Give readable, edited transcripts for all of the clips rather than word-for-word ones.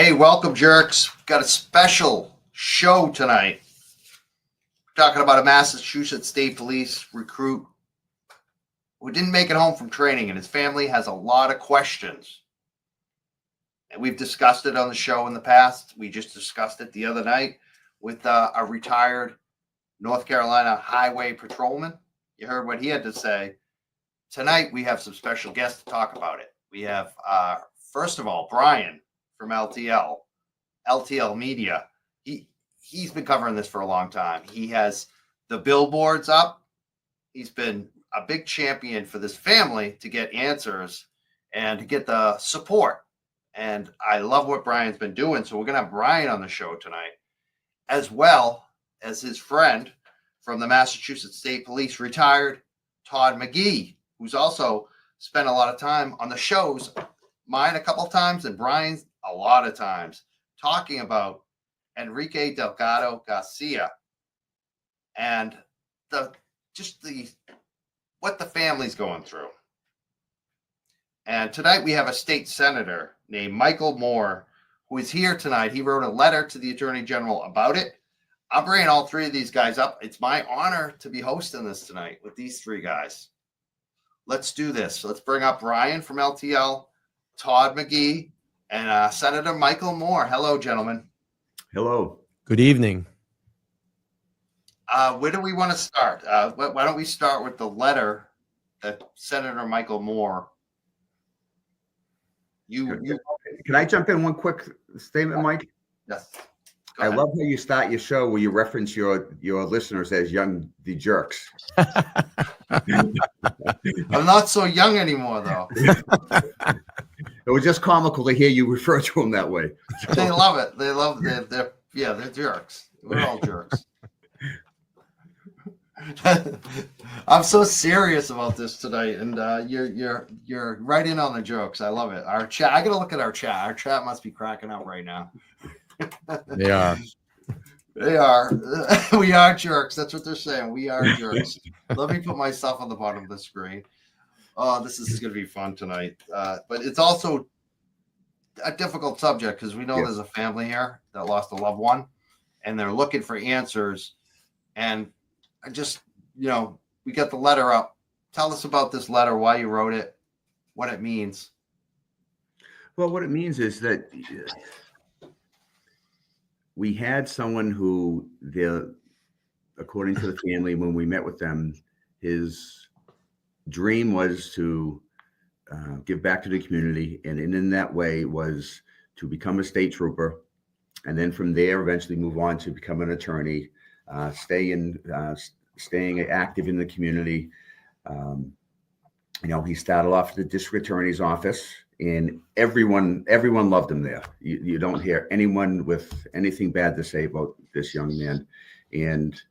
Hey, welcome, jerks. Got a special show tonight. We're talking about a Massachusetts State Police recruit who didn't make it home from training, and his family has a lot of questions. And we've discussed it on the show in the past. We just discussed it the other night with a retired North Carolina highway patrolman. You heard what he had to say. Tonight, we have some special guests to talk about it. We have, first of all, Brian from LTL Media. He's been covering this for a long time. He has the billboards up. He's been a big champion for this family to get answers and to get the support. And I love what Brian's been doing. So we're going to have Brian on the show tonight, as well as his friend from the Massachusetts State Police, retired Todd McGee, who's also spent a lot of time on the shows, mine a couple of times and Brian's a lot of times, talking about Enrique Delgado-Garcia and what the family's going through. And tonight we have a state senator named Michael Moore, who is here tonight. He wrote a letter to the Attorney General about it. I'm bringing all three of these guys up. It's my honor to be hosting this tonight with these three guys. Let's do this. Let's bring up Brian from LTL, Todd McGee, and Senator Michael Moore. Hello, gentlemen. Hello. Good evening. Where do we want to start? Why don't we start with the letter that Senator Michael Moore. Can I jump in one quick statement, Mike? Yes. I love how you start your show where you reference your listeners as the jerks. I'm not so young anymore, though. It was just comical to hear you refer to them that way. They love it. They love they're jerks. We're all jerks. I'm so serious about this tonight, and you're right in on the jokes. I love it. Our chat. I gotta look at our chat. Our chat must be cracking up right now. They are. They are. We are jerks. That's what they're saying. We are jerks. Let me put myself on the bottom of the screen. Oh, this is going to be fun tonight. But it's also a difficult subject because we know there's a family here that lost a loved one, and they're looking for answers. And I just, we got the letter up. Tell us about this letter, why you wrote it, what it means. Well, what it means is that we had someone who, according to the family, when we met with them, his dream was to give back to the community, and in that way was to become a state trooper, and then from there eventually move on to become an attorney, staying active in the community. He started off at the district attorney's office, and everyone loved him there. You don't hear anyone with anything bad to say about this young man. And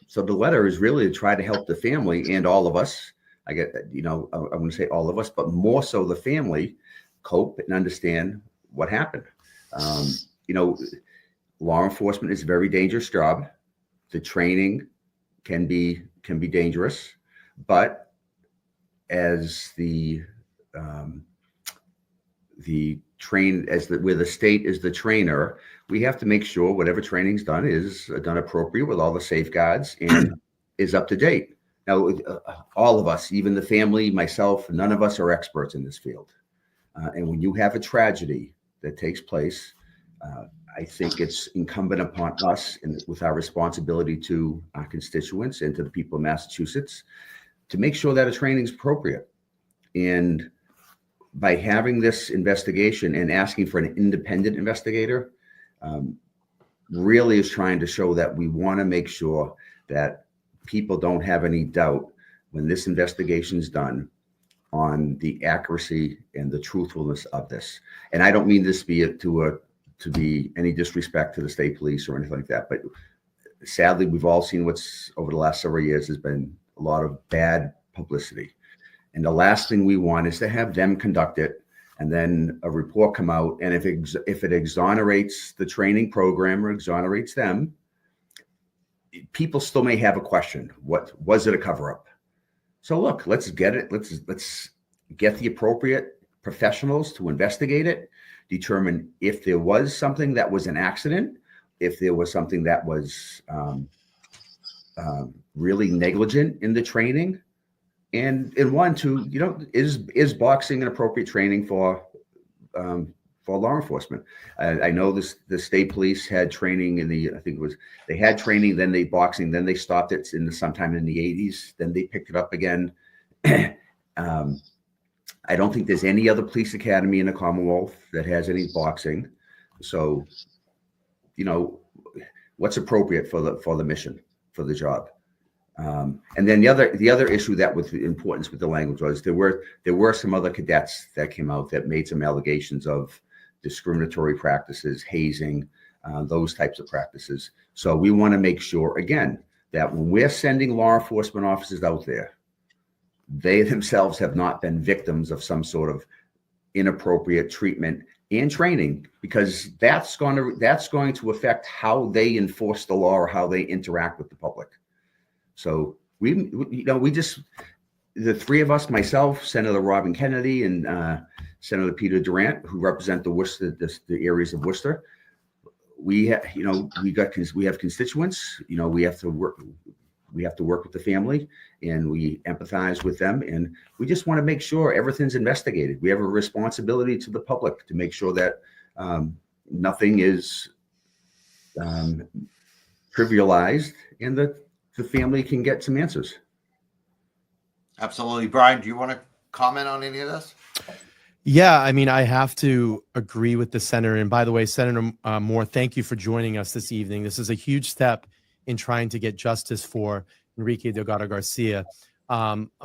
so the letter is really to try to help the family and all of us. I wouldn't say all of us, but more so the family cope and understand what happened. Law enforcement is a very dangerous job. The training can be dangerous, but as where the state is the trainer, we have to make sure whatever training's done is done appropriate with all the safeguards and is up to date. Now, all of us, even the family, myself, none of us are experts in this field. And when you have a tragedy that takes place, I think it's incumbent upon us, and with our responsibility to our constituents and to the people of Massachusetts, to make sure that a training is appropriate. And by having this investigation and asking for an independent investigator, really is trying to show that we want to make sure that people don't have any doubt when this investigation is done on the accuracy and the truthfulness of this. And I don't mean this to be any disrespect to the state police or anything like that, but sadly, we've all seen what's over the last several years has been a lot of bad publicity. And the last thing we want is to have them conduct it and then a report come out. And if it exonerates the training program or exonerates them, people still may have a question. What was it, a cover-up? So look, let's get it. Let's get the appropriate professionals to investigate it, determine if there was something that was an accident, if there was something that was really negligent in the training, and one to, is boxing an appropriate training for law enforcement? I know the state police had training they had training, then then they stopped it sometime in the 80s, then they picked it up again. I don't think there's any other police academy in the Commonwealth that has any boxing. So, what's appropriate for the mission, for the job. And then the other issue that was importance with the language was there were some other cadets that came out that made some allegations of discriminatory practices, hazing, those types of practices. So we want to make sure, again, that when we're sending law enforcement officers out there, they themselves have not been victims of some sort of inappropriate treatment and training, because that's going to affect how they enforce the law or how they interact with the public. So we just, the three of us, myself, Senator Robin Kennedy, and Senator Peter Durant, who represent the areas of Worcester, we have constituents. We have to work with the family, and we empathize with them, and we just want to make sure everything's investigated. We have a responsibility to the public to make sure that nothing is trivialized, and that the family can get some answers. Absolutely. Brian, do you want to comment on any of this? Yeah, I mean, I have to agree with the senator. And by the way, Senator Moore, thank you for joining us this evening. This is a huge step in trying to get justice for Enrique Delgado-Garcia.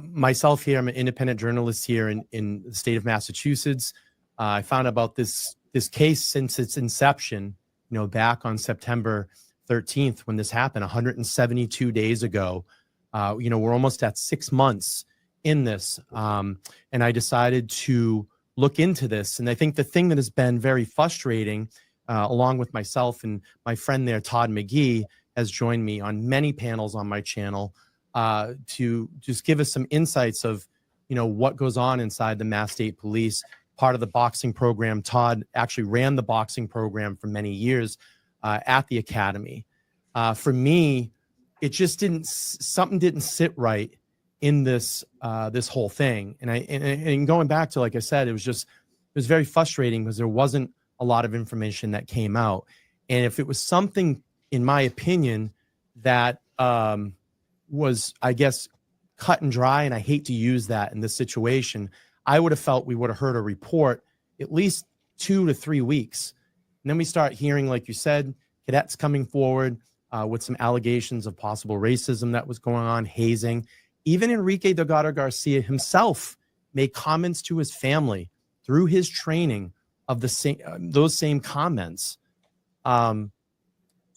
Myself here, I'm an independent journalist here in the state of Massachusetts. I found out about this case since its inception, back on September 13th when this happened, 172 days ago. We're almost at 6 months in this. And I decided to look into this. And I think the thing that has been very frustrating, along with myself and my friend there, Todd McGee, has joined me on many panels on my channel to just give us some insights of, what goes on inside the Mass State Police, part of the boxing program. Todd actually ran the boxing program for many years at the academy. For me, it just something didn't sit right in this whole thing. And going back to, like I said, it was very frustrating because there wasn't a lot of information that came out. And if it was something, in my opinion, that was, I guess, cut and dry, and I hate to use that in this situation, I would have felt we would have heard a report at least 2 to 3 weeks. And then we start hearing, like you said, cadets coming forward with some allegations of possible racism that was going on, hazing. Even Enrique Delgado-Garcia himself made comments to his family through his training of those same comments. And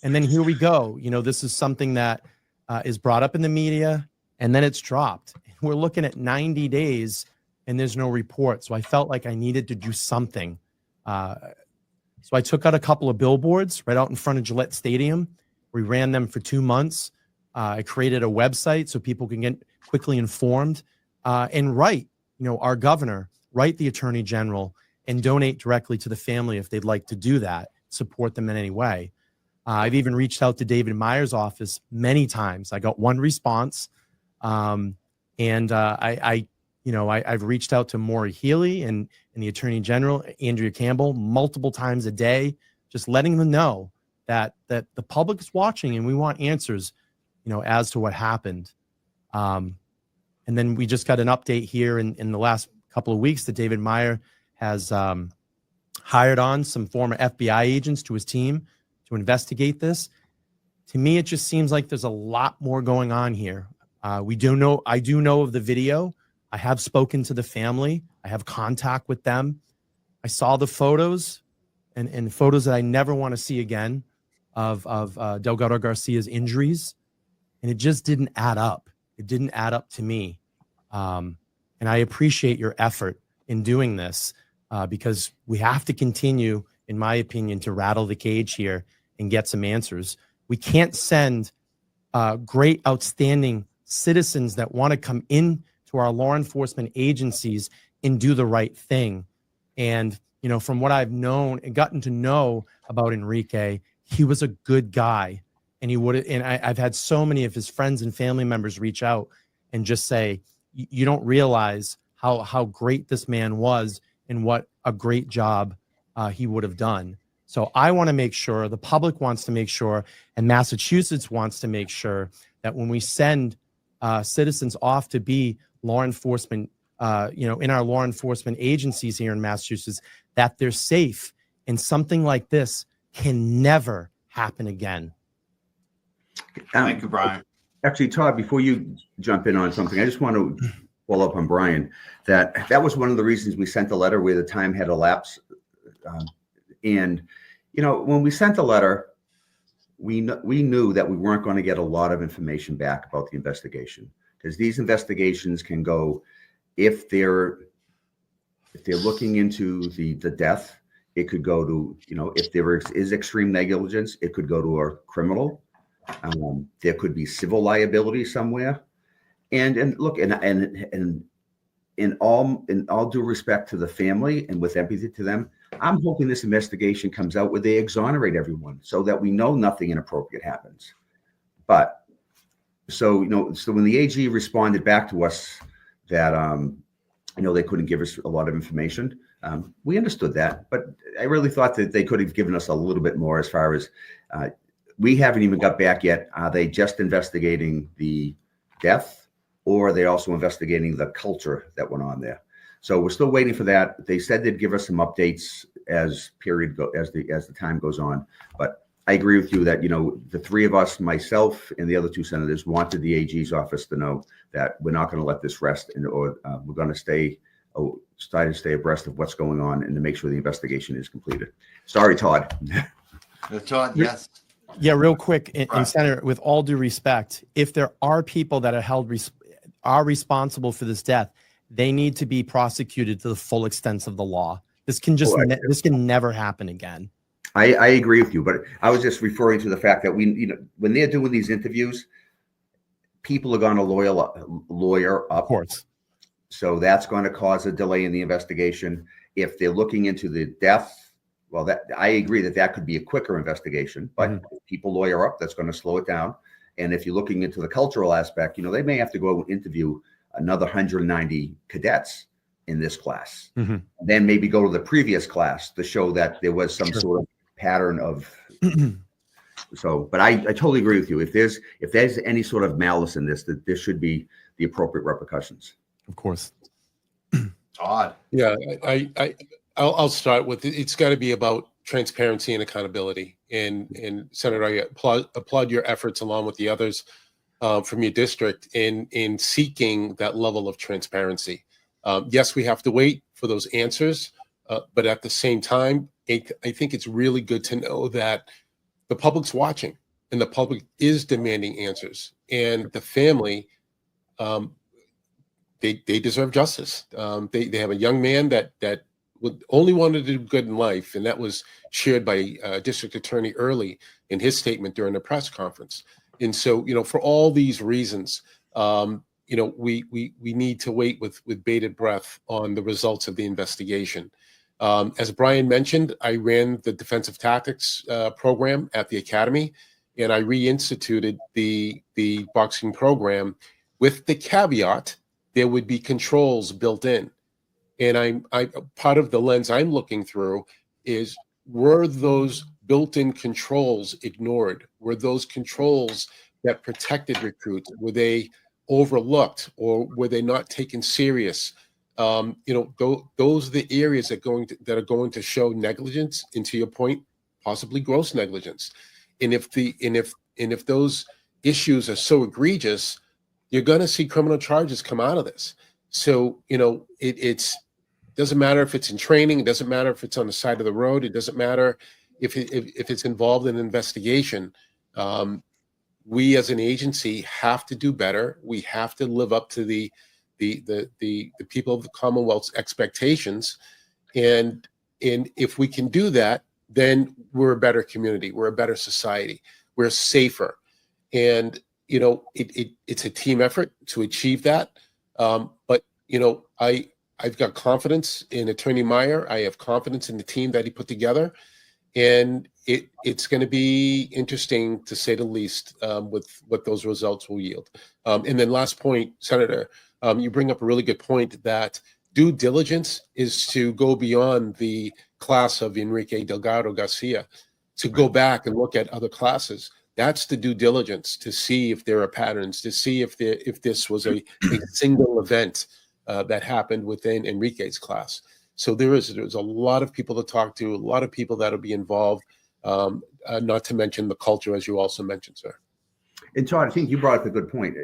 then here we go. This is something that is brought up in the media, and then it's dropped. We're looking at 90 days, and there's no report. So I felt like I needed to do something. So I took out a couple of billboards right out in front of Gillette Stadium. We ran them for 2 months. I created a website so people can get quickly informed and write, our governor, write the attorney general, and donate directly to the family if they'd like to do that, support them in any way. I've even reached out to David Meyer's office many times. I got one response. I've reached out to Maura Healey and the attorney general, Andrea Campbell, multiple times a day, just letting them know that the public is watching and we want answers, as to what happened. And then we just got an update here in the last couple of weeks that David Meyer has hired on some former FBI agents to his team to investigate this. To me, it just seems like there's a lot more going on here. I do know of the video. I have spoken to the family. I have contact with them. I saw the photos and photos that I never want to see again of Delgado Garcia's injuries. And it just didn't add up. It didn't add up to me. And I appreciate your effort in doing this because we have to continue, in my opinion, to rattle the cage here and get some answers. We can't send great, outstanding citizens that want to come in to our law enforcement agencies and do the right thing and you know, from what I've known and gotten to know about Enrique, he was a good guy. And he would, and I've had so many of his friends and family members reach out and just say, you don't realize how great this man was and what a great job he would have done. So I want to make sure, the public wants to make sure, and Massachusetts wants to make sure that when we send citizens off to be law enforcement, you know, in our law enforcement agencies here in Massachusetts, that they're safe, and something like this can never happen again. Thank you, Brian. Actually, Todd, before you jump in on something, I just want to follow up on Brian, that was one of the reasons we sent the letter where the time had elapsed. And, you know, when we sent the letter, we knew that we weren't going to get a lot of information back about the investigation, because these investigations can go, if they're looking into the death, it could go to, you know, if there is extreme negligence, it could go to a criminal. There could be civil liability somewhere. And look, and in all due respect to the family and with empathy to them, I'm hoping this investigation comes out where they exonerate everyone so that we know nothing inappropriate happens. But so, you know, so when the AG responded back to us that, you know, they couldn't give us a lot of information, we understood that, but I really thought that they could have given us a little bit more as far as, we haven't even got back yet. Are they just investigating the death, or are they also investigating the culture that went on there? So we're still waiting for that. They said they'd give us some updates as the time goes on. But I agree with you that, you know, the three of us, myself and the other two senators, wanted the AG's office to know that we're not going to let this rest, or we're going to try to stay abreast of what's going on and to make sure the investigation is completed. Sorry, Todd. Todd, yes. Yeah, real quick, and Right. Senator, with all due respect, if there are people that are responsible for this death, they need to be prosecuted to the full extent of the law. This can this can never happen again. I agree with you, but I was just referring to the fact that you know, when they're doing these interviews, people are going to lawyer up. Of course. So that's going to cause a delay in the investigation. If they're looking into the death, well, that I agree that could be a quicker investigation, but if people lawyer up, that's going to slow it down. And if you're looking into the cultural aspect, you know, they may have to go interview another 190 cadets in this class, then maybe go to the previous class to show that there was some sort of pattern of. So, but I totally agree with you. If there's any sort of malice in this, that there should be the appropriate repercussions. Of course. Todd. Yeah, I'll start with it's got to be about transparency and accountability. And Senator, I applaud your efforts along with the others from your district in seeking that level of transparency. Yes, we have to wait for those answers, but at the same time, I think it's really good to know that the public's watching and the public is demanding answers, and the family, they deserve justice. They have a young man that only wanted to do good in life, and that was shared by District Attorney Early in his statement during the press conference. And so, you know, for all these reasons, you know, we need to wait with bated breath on the results of the investigation. As Brian mentioned, I ran the defensive tactics program at the Academy, and I reinstituted the boxing program with the caveat there would be controls built in. And I part of the lens I'm looking through is, were those built-in controls ignored? Were those controls that protected recruits, were they overlooked, or were they not taken serious? You know, those are the areas that are going to show negligence, and to your point, possibly gross negligence. And if those issues are so egregious, you're going to see criminal charges come out of this. So, you know, it doesn't matter if it's in training. It doesn't matter if it's on the side of the road. It doesn't matter if it's involved in an investigation. We as an agency have to do better. We have to live up to the people of the Commonwealth's expectations. And if we can do that, then we're a better community. We're a better society. We're safer. And, you know, it's a team effort to achieve that. But, you know, I've got confidence in Attorney Meyer. I have confidence in the team that he put together, and it's going to be interesting, to say the least, with what those results will yield. And then last point, Senator, you bring up a really good point that due diligence is to go beyond the class of Enrique Delgado-Garcia, to go back and look at other classes. That's the due diligence, to see if there are patterns, to see if this was a single event that happened within Enrique's class. So there's a lot of people to talk to, a lot of people that'll be involved, not to mention the culture, as you also mentioned, sir. And Todd, I think you brought up a good point.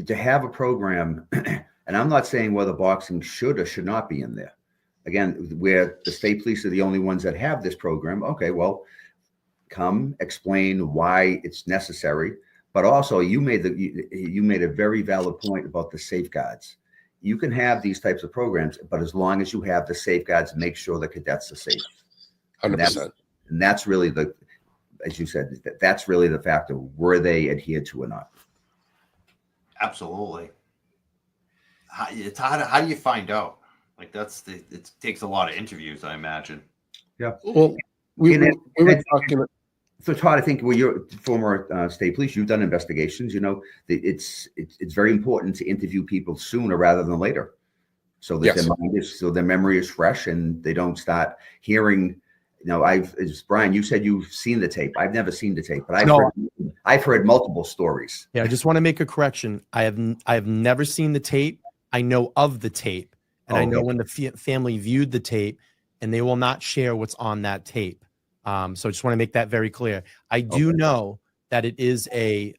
To have a program, and I'm not saying whether boxing should or should not be in there. Again, where the state police are the only ones that have this program. Okay, well, come explain why it's necessary. But also, you made a very valid point about the safeguards. You can have these types of programs, but as long as you have the safeguards, make sure the cadets are safe. 100%. And that's really as you said, that's really the factor. Were they adhered to or not? Absolutely. How do you find out? Like it takes a lot of interviews, I imagine. Yeah. Well, we were talking. So Todd, I think you're former state police, you've done investigations. You know, it's very important to interview people sooner rather than later, so that their memory is fresh and they don't start hearing. You know, Brian, you said you've seen the tape. I've never seen the tape, but I've heard multiple stories. Yeah, I just want to make a correction. I have never seen the tape. I know of the tape, and I know when the family viewed the tape, and they will not share what's on that tape. So I just want to make that very clear. I do know that it is a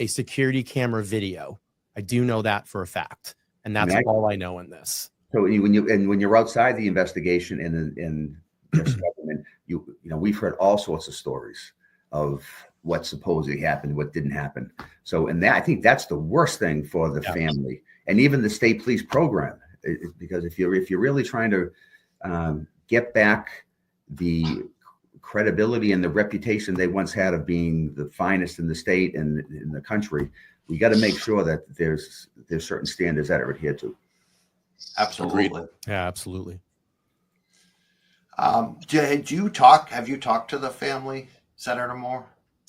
security camera video. I do know that for a fact, and that's all I know in this. So when you're outside the investigation and this government, you know, we've heard all sorts of stories of what supposedly happened, what didn't happen. So, and that, I think that's the worst thing for the family and even the state police program, because if you're really trying to get back the credibility and the reputation they once had of being the finest in the state and in the country, we got to make sure that there's certain standards that are adhered to. Absolutely. Agreed. Yeah, absolutely. Have you talked to the family, Senator Moore?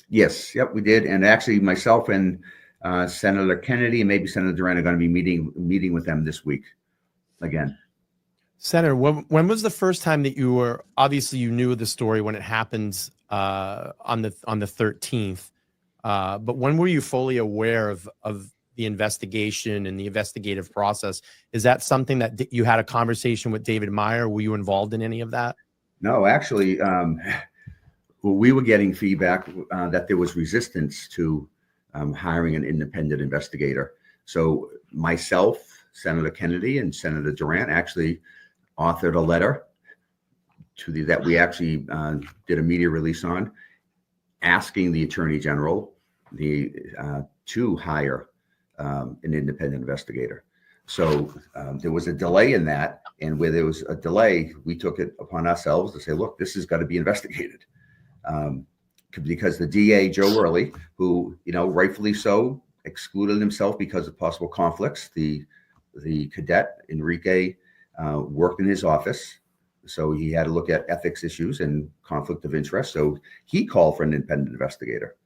Yes. Yep, we did. And actually myself and Senator Kennedy and maybe Senator Duran are going to be meeting with them this week again. Senator, when was the first time that you knew the story when it happened on the 13th, but when were you fully aware of the investigation and the investigative process? Is that something that you had a conversation with David Meyer? Were you involved in any of that? No, actually, we were getting feedback that there was resistance to hiring an independent investigator. So myself, Senator Kennedy, and Senator Durant actually authored a letter that we actually did a media release on, asking the Attorney General to hire an independent investigator. So there was a delay in that, and where there was a delay, we took it upon ourselves to say, look, this has got to be investigated. Because the DA, Joe Worley, who, you know, rightfully so, excluded himself because of possible conflicts. The cadet, Enrique, worked in his office, so he had to look at ethics issues and conflict of interest. So he called for an independent investigator.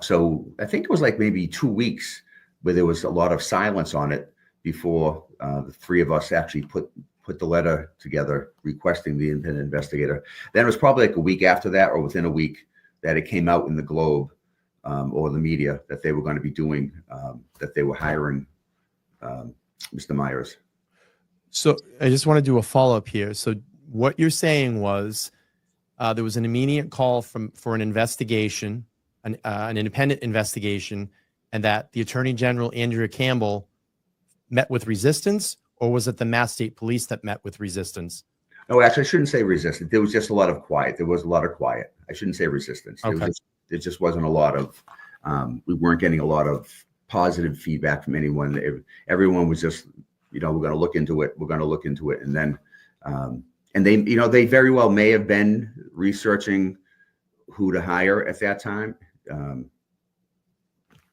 So I think it was like maybe 2 weeks where there was a lot of silence on it before the three of us actually put the letter together requesting the independent investigator. Then it was probably like a week after that, or within a week, that it came out in the Globe or the media that they were going to be doing, that they were hiring Mr. Myers. So I just want to do a follow-up here. So what you're saying was there was an immediate call for an investigation, an independent investigation, and that the Attorney General, Andrea Campbell, met with resistance, or was it the Mass State Police that met with resistance? No, actually, I shouldn't say resistance. There was just a lot of quiet. There was a lot of quiet. I shouldn't say resistance. Okay. There just wasn't a lot of, we weren't getting a lot of positive feedback from anyone. Everyone was just, you know, we're going to look into it. We're going to look into it. And then, and they, you know, they very well may have been researching who to hire at that time.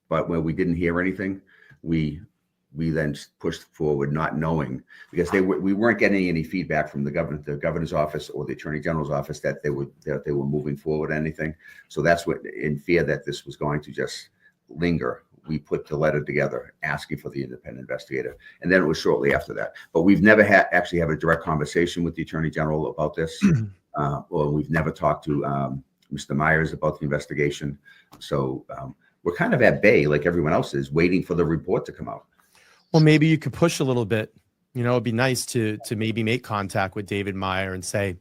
But when we didn't hear anything, we then pushed forward, not knowing, because we weren't getting any feedback from the governor's office or the attorney general's office that they were moving forward anything. So that's what, in fear that this was going to just linger, we put the letter together asking for the independent investigator, and then it was shortly after that. But we've never actually had a direct conversation with the attorney general about this, or we've never talked to Mr. Myers about the investigation. So we're kind of at bay, like everyone else is, waiting for the report to come out. Well, maybe you could push a little bit. You know, it'd be nice to maybe make contact with David Meyer and say,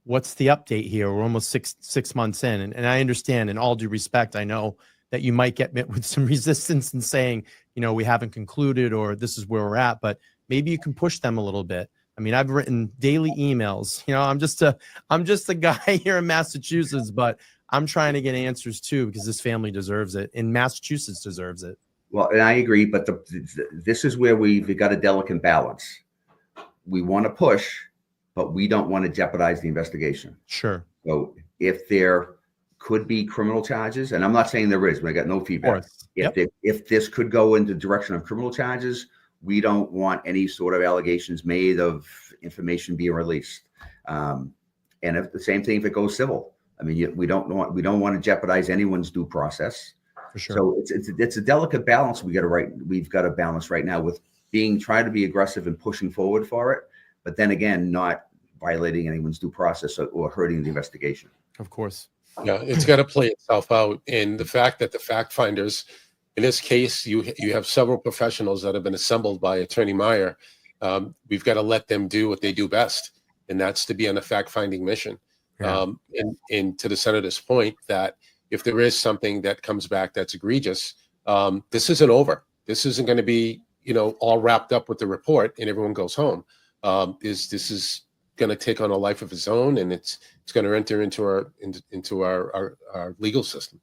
what's the update here? We're almost six months in. And I understand, in all due respect, I know that you might get met with some resistance in saying, you know, we haven't concluded or this is where we're at, but maybe you can push them a little bit. I mean, I've written daily emails. You know, I'm just a guy here in Massachusetts, but I'm trying to get answers too, because this family deserves it, and Massachusetts deserves it. Well, and I agree, but this is where we've got a delicate balance. We want to push, but we don't want to jeopardize the investigation. Sure. So if there could be criminal charges, and I'm not saying there is, but I got no feedback. If this could go in the direction of criminal charges, we don't want any sort of allegations made of information being released. And if the same thing if it goes civil, I mean, we don't want to jeopardize anyone's due process. For sure. So it's a delicate balance we've got to balance right now with trying to be aggressive and pushing forward for it, but then again, not violating anyone's due process or hurting the investigation. Of course. Yeah, it's got to play itself out. And the fact that the fact finders, in this case, you have several professionals that have been assembled by Attorney Meyer. We've got to let them do what they do best, and that's to be on a fact-finding mission. Yeah. And to the senator's point, that if there is something that comes back that's egregious, this isn't over. This isn't going to be, you know, all wrapped up with the report and everyone goes home. This is going to take on a life of its own, and it's going to enter into our legal system.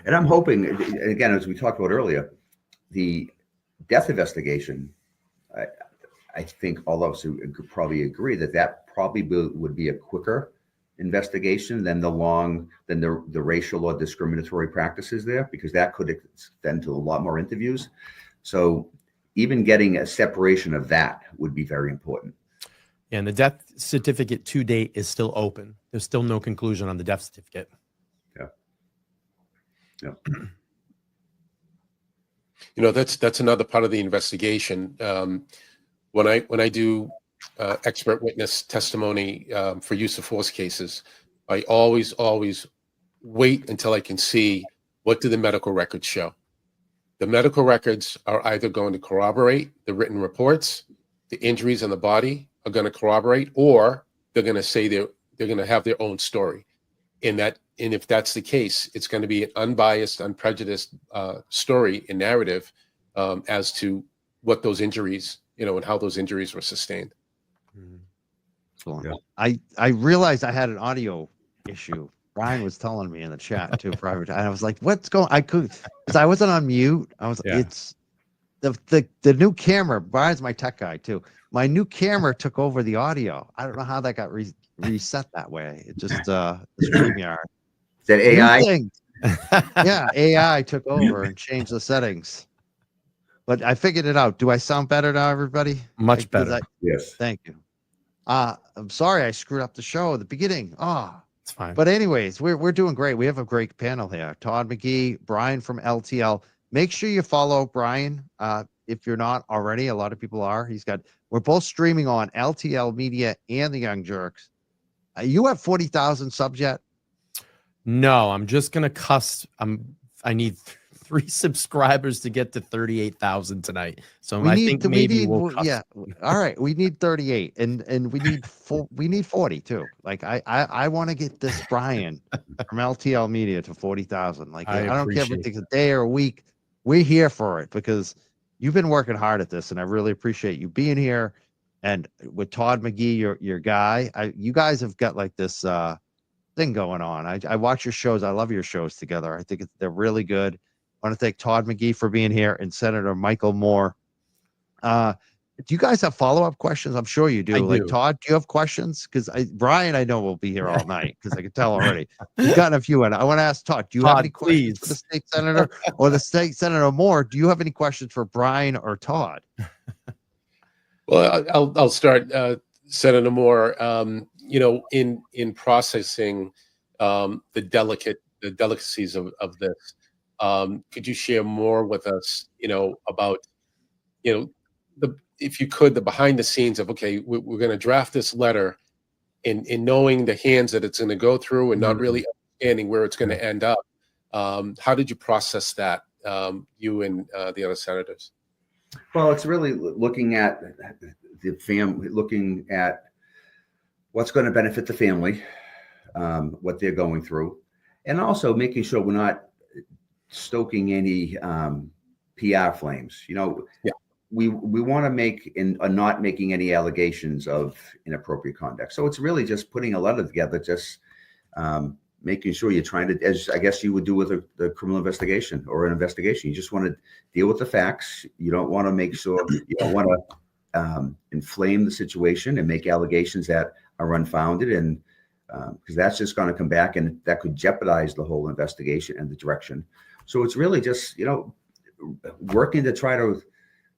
And I'm hoping, again, as we talked about earlier, the death investigation, I think all of us could probably agree that probably would be a quicker investigation than the racial or discriminatory practices there, because that could extend to a lot more interviews. So even getting a separation of that would be very important. And the death certificate to date is still open. There's still no conclusion on the death certificate. Yeah. You know, that's another part of the investigation. When I do expert witness testimony for use of force cases, I always wait until I can see what do the medical records show. The medical records are either going to corroborate the written reports, the injuries on the body are going to corroborate, or they're going to say they're going to have their own story. And if that's the case, it's going to be an unbiased, unprejudiced story and narrative as to what those injuries, you know, and how those injuries were sustained. Yeah. I realized I had an audio issue. Brian was telling me in the chat too, private. And I was like, "What's going?" Because I wasn't on mute. It's the new camera. Brian's my tech guy too. My new camera took over the audio. I don't know how that got reset that way. It just StreamYard. Is that AI? Yeah, AI took over and changed the settings. But I figured it out. Do I sound better now, everybody? Much better. Yes. Thank you. I'm sorry I screwed up the show at the beginning. It's fine. But anyways, we're doing great. We have a great panel here. Todd McGee, Brian from LTL. Make sure you follow Brian if you're not already. A lot of people are. We're both streaming on LTL Media and the Young Jerks. You have 40,000 subs yet? No, I'm just gonna cuss. I need 3 subscribers to get to 38,000 tonight. So I think maybe we'll cuss. Yeah. All right, we need 38, and we need 40 too. Like I want to get this Brian from LTL Media to 40,000. Like I don't care if it takes a day or a week. We're here for it because you've been working hard at this, and I really appreciate you being here. And with Todd McGee, your guy, you guys have got like this thing going on. I watch your shows. I love your shows together. I think they're really good. I want to thank Todd McGee for being here and Senator Michael Moore. Do you guys have follow-up questions? I'm sure you do. I Like do. Todd, do you have questions? Because Brian, I know will be here all night because I can tell already. He's gotten a few in. I want to ask Todd, do you have Todd, any questions for the please. state senator or the state senator Moore? Do you have any questions for Brian or Todd? Well, I'll start, Senator Moore. In processing the delicacies of this, could you share more with us, about, if you could, the behind the scenes of, okay, we're going to draft this letter, in knowing the hands that it's going to go through and not really understanding where it's going to end up. How did you process that, you and the other senators? Well, it's really looking at the family, looking at what's going to benefit the family, what they're going through, and also making sure we're not stoking any PR flames. Yeah. We want to make and are not making any allegations of inappropriate conduct. So it's really just putting a letter together, just making sure you're trying to, as I guess you would do with the criminal investigation or an investigation. You just want to deal with the facts. You don't want to make sure, you don't want to inflame the situation and make allegations that are unfounded, and because that's just going to come back and that could jeopardize the whole investigation and the direction. So it's really just, working to try to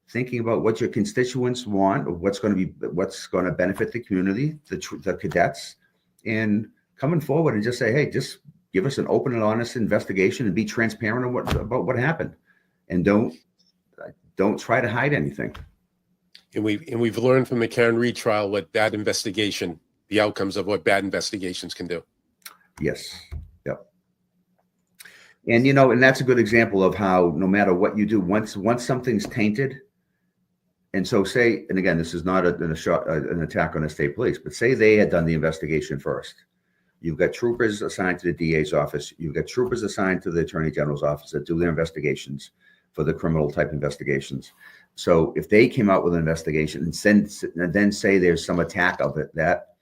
thinking about what your constituents want, or what's going to benefit the community, the cadets, and coming forward and just say, hey, just give us an open and honest investigation and be transparent about what happened, and don't try to hide anything. And we've learned from the Karen Reed trial what bad investigation, the outcomes of what bad investigations can do. Yes. Yep. And and that's a good example of how no matter what you do, once something's tainted. And so say, and again, this is not an attack on the state police, but say they had done the investigation first. You've got troopers assigned to the DA's office. You've got troopers assigned to the Attorney General's office that do their investigations for the criminal type investigations. So if they came out with an investigation and then say there's some attack of it, that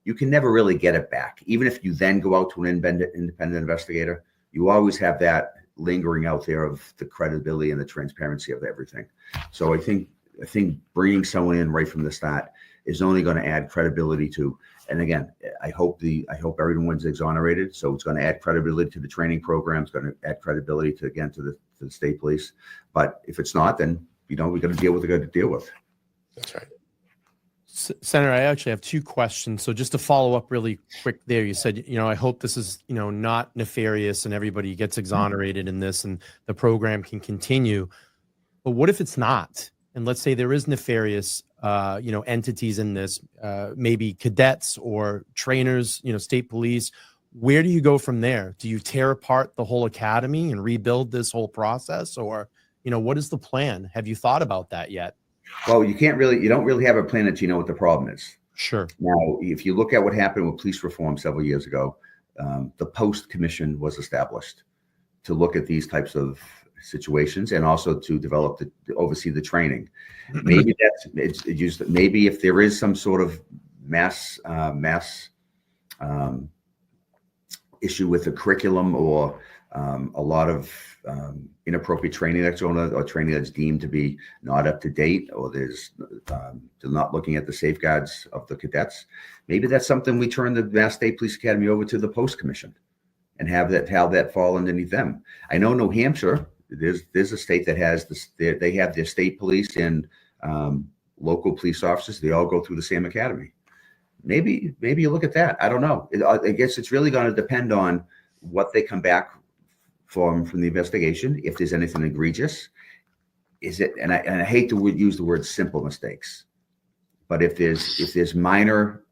you can never really get it back. Even if you then go out to an independent investigator, you always have that lingering out there of the credibility and the transparency of everything. So I think bringing someone in right from the start is only going to add credibility to, and again, I hope everyone's exonerated. So it's going to add credibility to the training program. It's going to add credibility to the state police. But if it's not, then we got to deal with what we got to deal with. That's right. Senator, I actually have two questions. So just to follow up really quick there, you said, I hope this is, not nefarious and everybody gets exonerated in this and the program can continue. But what if it's not? And let's say there is nefarious, entities in this, maybe cadets or trainers, state police. Where do you go from there? Do you tear apart the whole academy and rebuild this whole process? Or, what is the plan? Have you thought about that yet? Well, you don't really have a plan until you know what the problem is. Sure. Now, if you look at what happened with police reform several years ago, the Post Commission was established to look at these types of situations and also to develop to oversee the training. Maybe it's used. Maybe if there is some sort of mass issue with the curriculum or a lot of inappropriate training that's going on, or training that's deemed to be not up to date, or they're not looking at the safeguards of the cadets. Maybe that's something we turn the Mass State Police Academy over to the Post Commission and have that fall underneath them. I know New Hampshire, there's a state that has they have their state police and local police officers. They all go through the same academy. Maybe you look at that. I don't know. I guess it's really going to depend on what they come back from the investigation. If there's anything egregious, and I hate to use the word simple mistakes, but if there's minor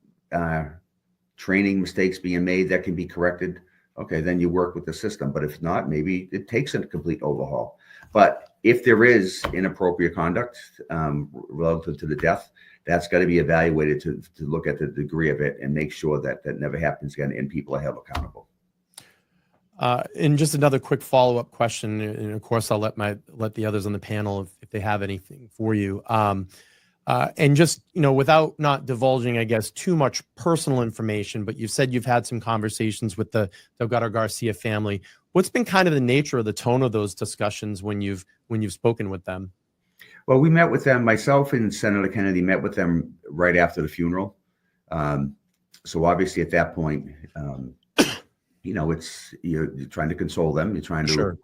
training mistakes being made that can be corrected, okay, then you work with the system. But if not, maybe it takes a complete overhaul. But if there is inappropriate conduct relative to the death, that's got to be evaluated to look at the degree of it and make sure that never happens again and people are held accountable. And just another quick follow-up question, and of course I'll let the others on the panel if they have anything for you. And just, without not divulging, I guess, too much personal information, but you've said you've had some conversations with the Delgado-Garcia family. What's been kind of the nature of the tone of those discussions when you've spoken with them? Well, we met with them. Myself and Senator Kennedy met with them right after the funeral. So obviously, at that point, it's you're trying to console them. You're trying to Sure.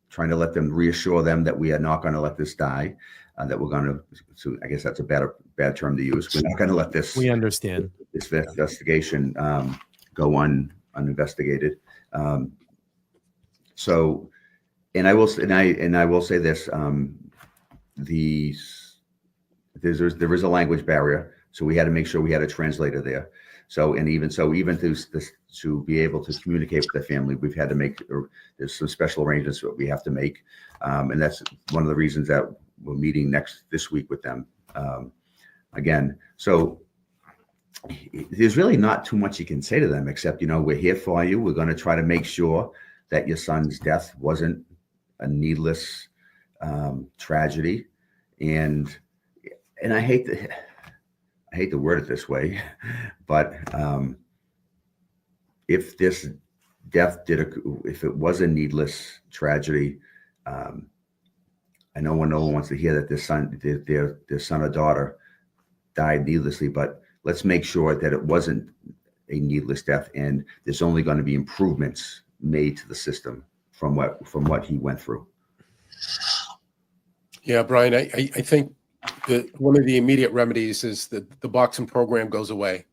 trying to let them reassure them that we are not going to let this die. That we're going to. So I guess that's a bad term to use. We're not going to let this. We understand this investigation go uninvestigated. So, and I will say this: there is a language barrier, so we had to make sure we had a translator there. So, even to be able to communicate with the family, we've had to make there's some special arrangements that we have to make, and that's one of the reasons that we're meeting this week with them again. So there's really not too much you can say to them except, we're here for you. We're going to try to make sure that your son's death wasn't a needless tragedy. And I hate to word it this way, but if this death if it was a needless tragedy, I know no one wants to hear that their son or daughter died needlessly, but let's make sure that it wasn't a needless death, and there's only going to be improvements made to the system from what he went through. Yeah, Brian, I think that one of the immediate remedies is that the boxing program goes away.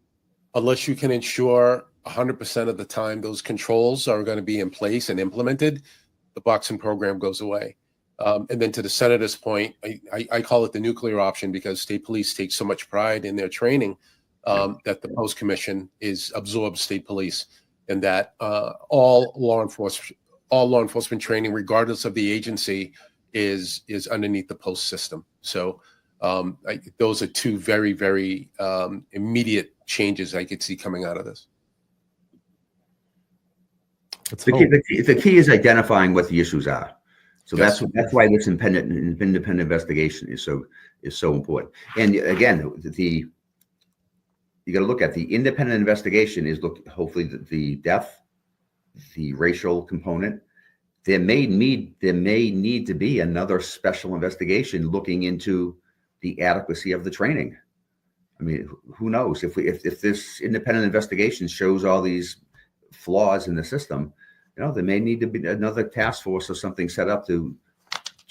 Unless you can ensure 100% of the time those controls are going to be in place and implemented, the boxing program goes away. And then to the senator's point, I call it the nuclear option because state police take so much pride in their training that the post commission absorbs state police, and that all law enforcement training, regardless of the agency, is underneath the post system. So those are two very, very immediate changes I could see coming out of this. The key is identifying what the issues are. So Yes. that's why this independent investigation is so important. And again, you got to look at the independent investigation hopefully the death, the racial component. There may need to be another special investigation looking into the adequacy of the training. I mean, who knows if this independent investigation shows all these flaws in the system, there may need to be another task force or something set up to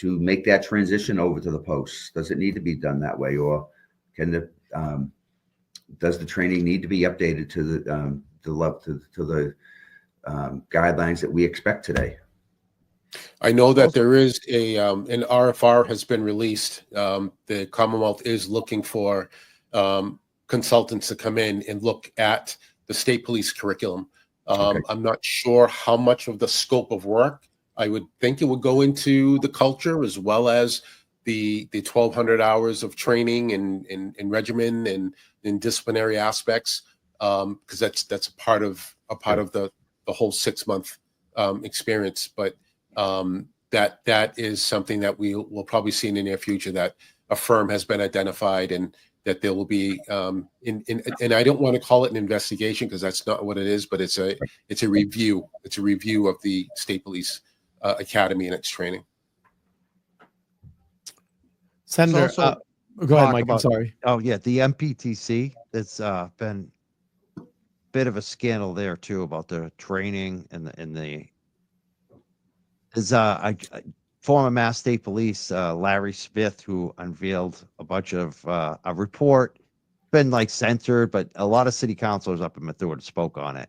make that transition over to the posts. Does it need to be done that way, or does the training need to be updated to the guidelines that we expect today? I know that there is an RFR has been released. The Commonwealth is looking for consultants to come in and look at the state police curriculum. Okay. I'm not sure how much of the scope of work. I would think it would go into the culture as well as the 1,200 hours of training and regimen and in disciplinary aspects, because that's a part of the whole 6-month experience. But that is something that we will probably see in the near future, that a firm has been identified and that there will be and I don't want to call it an investigation because that's not what it is, but it's a review. It's a review of the State Police Academy and its training. Senator, go ahead, Mike. I'm sorry. Oh yeah, the MPTC. That's been a bit of a scandal there too about the training and the former Mass State Police Larry Smith, who unveiled a bunch of a report, been censored, but a lot of city councilors up in Methuen spoke on it.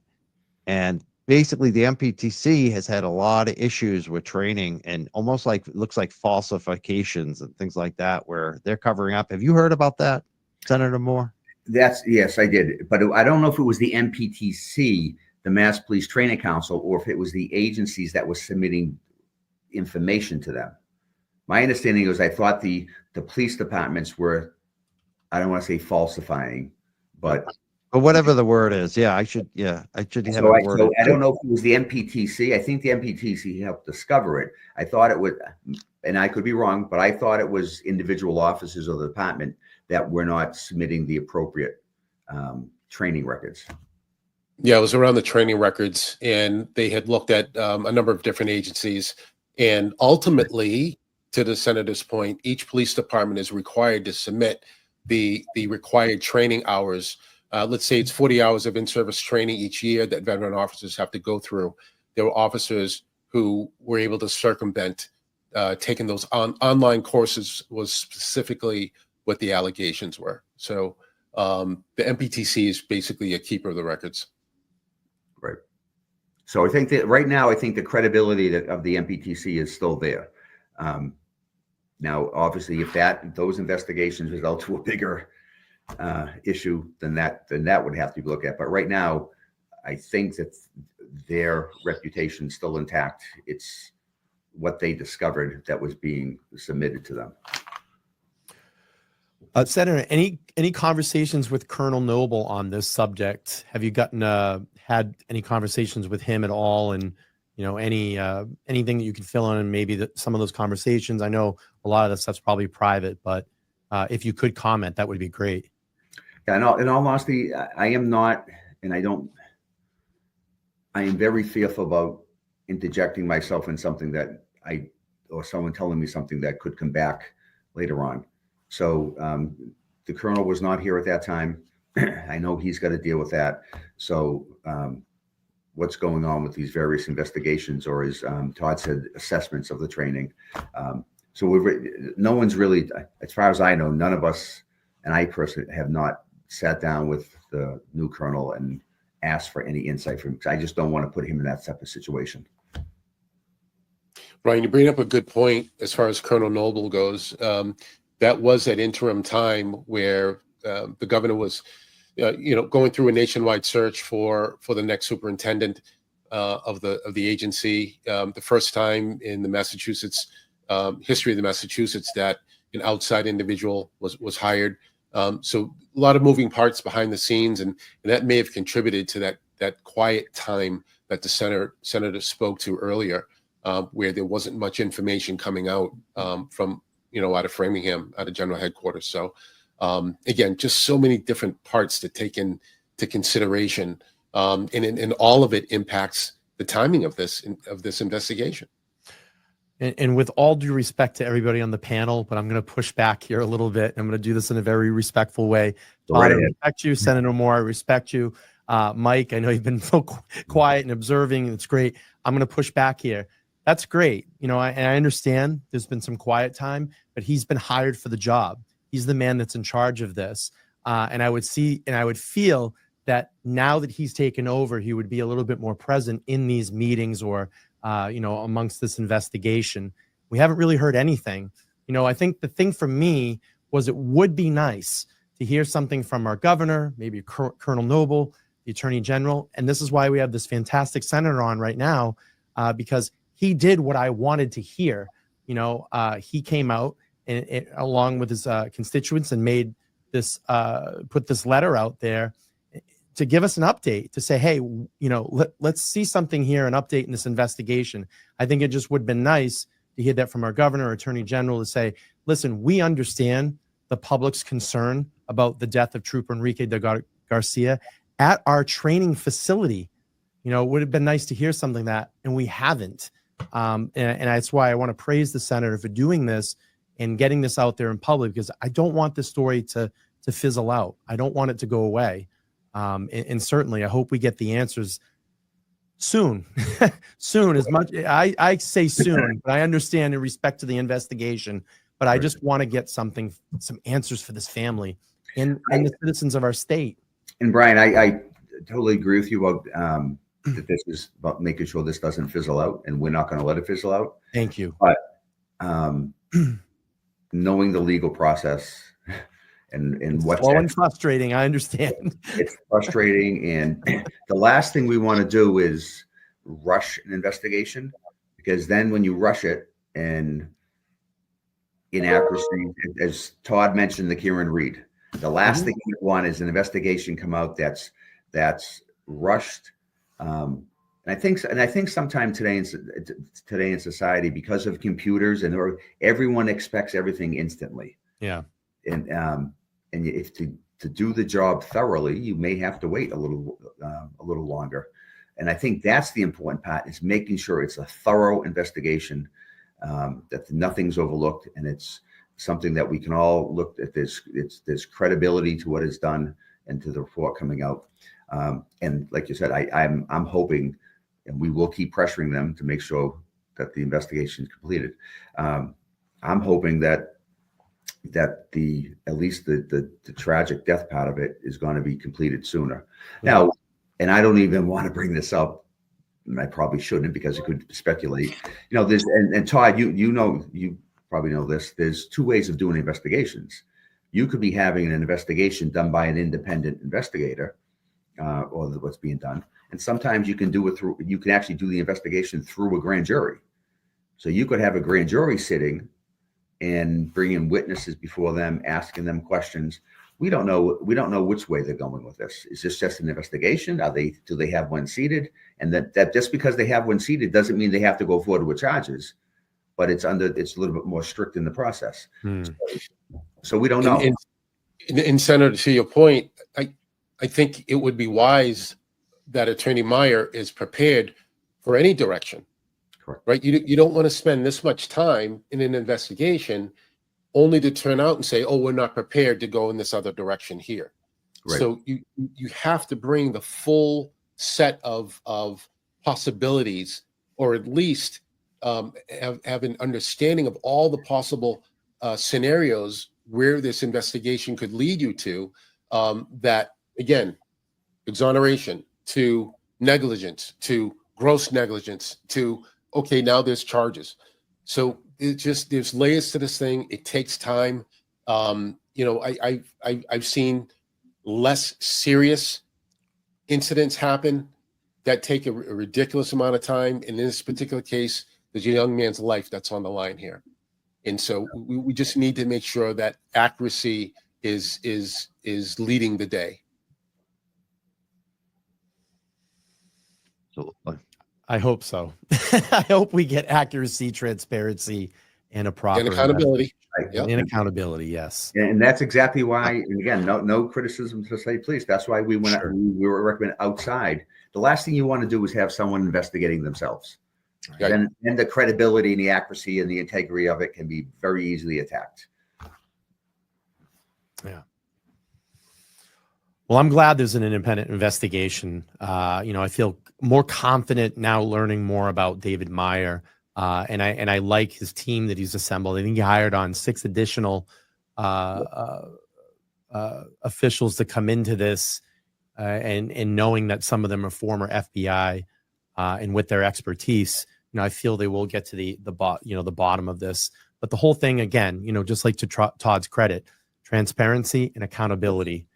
And basically the MPTC has had a lot of issues with training and almost looks like falsifications and things like that, where they're covering up. Have you heard about that, Senator Moore? Yes, I did. But I don't know if it was the MPTC, the Mass Police Training Council, or if it was the agencies that were submitting information to them. My understanding was I thought the police departments were, I don't want to say falsifying, but whatever the word is. Yeah, I should have so a word. I don't know if it was the MPTC. I think the MPTC helped discover it. I thought it would, and I could be wrong, but I thought it was individual officers of the department that were not submitting the appropriate training records. Yeah, it was around the training records, and they had looked at a number of different agencies. And ultimately, to the senator's point, each police department is required to submit the required training hours. Let's say it's 40 hours of in-service training each year that veteran officers have to go through. There were officers who were able to circumvent taking those online courses was specifically what the allegations were. So the MPTC is basically a keeper of the records. Right. So I think that right now, I think the credibility of the MPTC is still there. Now, obviously, if those investigations result to a bigger issue, then that would have to be looked at. But right now, I think that their reputation is still intact. It's what they discovered that was being submitted to them. Senator, any conversations with Colonel Noble on this subject? Have you had any conversations with him at all? And anything that you can fill in, and maybe some of those conversations. I know a lot of that stuff's probably private, but if you could comment, that would be great. Yeah, in all honesty, I am not, and I am very fearful about interjecting myself in something that or someone telling me something that could come back later on. So the colonel was not here at that time. I know he's got to deal with that. So what's going on with these various investigations, or as Todd said, assessments of the training. So no one's really, as far as I know, none of us, and I personally have not sat down with the new colonel and asked for any insight from him, because I just don't want to put him in that type of situation. Ryan, you bring up a good point as far as Colonel Noble goes. That was at interim time where the governor was, going through a nationwide search for the next superintendent of the agency. The first time in the Massachusetts history of the Massachusetts that an outside individual was hired. So a lot of moving parts behind the scenes, and that may have contributed to that quiet time that the senator spoke to earlier, where there wasn't much information coming out from out of Framingham, out of General Headquarters. So again, just so many different parts to take into consideration, and all of it impacts the timing of this investigation. And with all due respect to everybody on the panel, but I'm going to push back here a little bit. I'm going to do this in a very respectful way. Todd, I respect you. Senator Moore, I respect you. Mike, I know you've been so quiet and observing. It's great. I'm going to push back here. That's great. And I understand there's been some quiet time, but he's been hired for the job. He's the man that's in charge of this. And I would feel that now that he's taken over, he would be a little bit more present in these meetings or amongst this investigation. We haven't really heard anything. I think the thing for me was it would be nice to hear something from our governor, maybe Colonel Noble, the Attorney General. And this is why we have this fantastic senator on right now, because he did what I wanted to hear. He came out and along with his constituents and made this, put this letter out there to give us an update, to say, hey, let's see something here, an update in this investigation. I think it just would have been nice to hear that from our governor or Attorney General, to say, listen, we understand the public's concern about the death of Trooper Enrique Delgado-Garcia at our training facility. It would have been nice to hear something and we haven't. And that's why I want to praise the senator for doing this and getting this out there in public, because I don't want this story to fizzle out. I don't want it to go away. And certainly I hope we get the answers soon. Soon, as much I say soon, but I understand in respect to the investigation, but I just want to get some answers for this family and the citizens of our state. And Brian, I totally agree with you about that this is about making sure this doesn't fizzle out, and we're not going to let it fizzle out. Thank you. But knowing the legal process and what's slow and frustrating, I understand. It's frustrating, and the last thing we want to do is rush an investigation, because then when you rush it, and inaccuracy, as Todd mentioned, the Kieran Reed, the last thing we want is an investigation come out that's rushed. And I think sometime today in society, because of computers and everyone expects everything instantly. Yeah. And if to do the job thoroughly, you may have to wait a little longer. And I think that's the important part, is making sure it's a thorough investigation. that nothing's overlooked, and it's something that we can all look at. There's credibility to what is done and to the report coming out. And like you said, I'm hoping, and we will keep pressuring them to make sure that the investigation is completed. I'm hoping that at least the tragic death part of it is going to be completed sooner. Now, and I don't even want to bring this up, and I probably shouldn't because it could speculate. There's and Todd, you probably know this. There's two ways of doing investigations. You could be having an investigation done by an independent investigator, or what's being done, and sometimes you can actually do the investigation through a grand jury. So you could have a grand jury sitting and bring in witnesses before them, asking them questions. We don't know which way they're going with this. Is this just an investigation? Do they have one seated? And that just because they have one seated doesn't mean they have to go forward with charges, but it's a little bit more strict in the process. So we don't know. And Senator, to your point, I think it would be wise that Attorney Meyer is prepared for any direction. Correct. Right? You don't want to spend this much time in an investigation only to turn out and say, oh, we're not prepared to go in this other direction here. Right. So you have to bring the full set of possibilities, or at least have an understanding of all the possible scenarios where this investigation could lead you to, that, again, exoneration to negligence, to gross negligence, to, okay, now there's charges. So there's layers to this thing. It takes time. I've seen less serious incidents happen that take a ridiculous amount of time. And in this particular case, there's a young man's life that's on the line here. And so we just need to make sure that accuracy is leading the day. So I hope so. I hope we get accuracy, transparency, and a proper and accountability. Yep. And accountability, yes. And that's exactly why. And again, no criticism to state police. That's why we went. Sure. We were recommended outside. The last thing you want to do is have someone investigating themselves. Right. Then the credibility and the accuracy and the integrity of it can be very easily attacked. Yeah. Well, I'm glad there's an independent investigation. I feel more confident now learning more about David Meyer, and I like his team that he's assembled. I think he hired on 6 additional officials to come into this, and knowing that some of them are former FBI, and with their expertise, I feel they will get to the bottom of this. But the whole thing, again, just like to Todd's credit, transparency and accountability.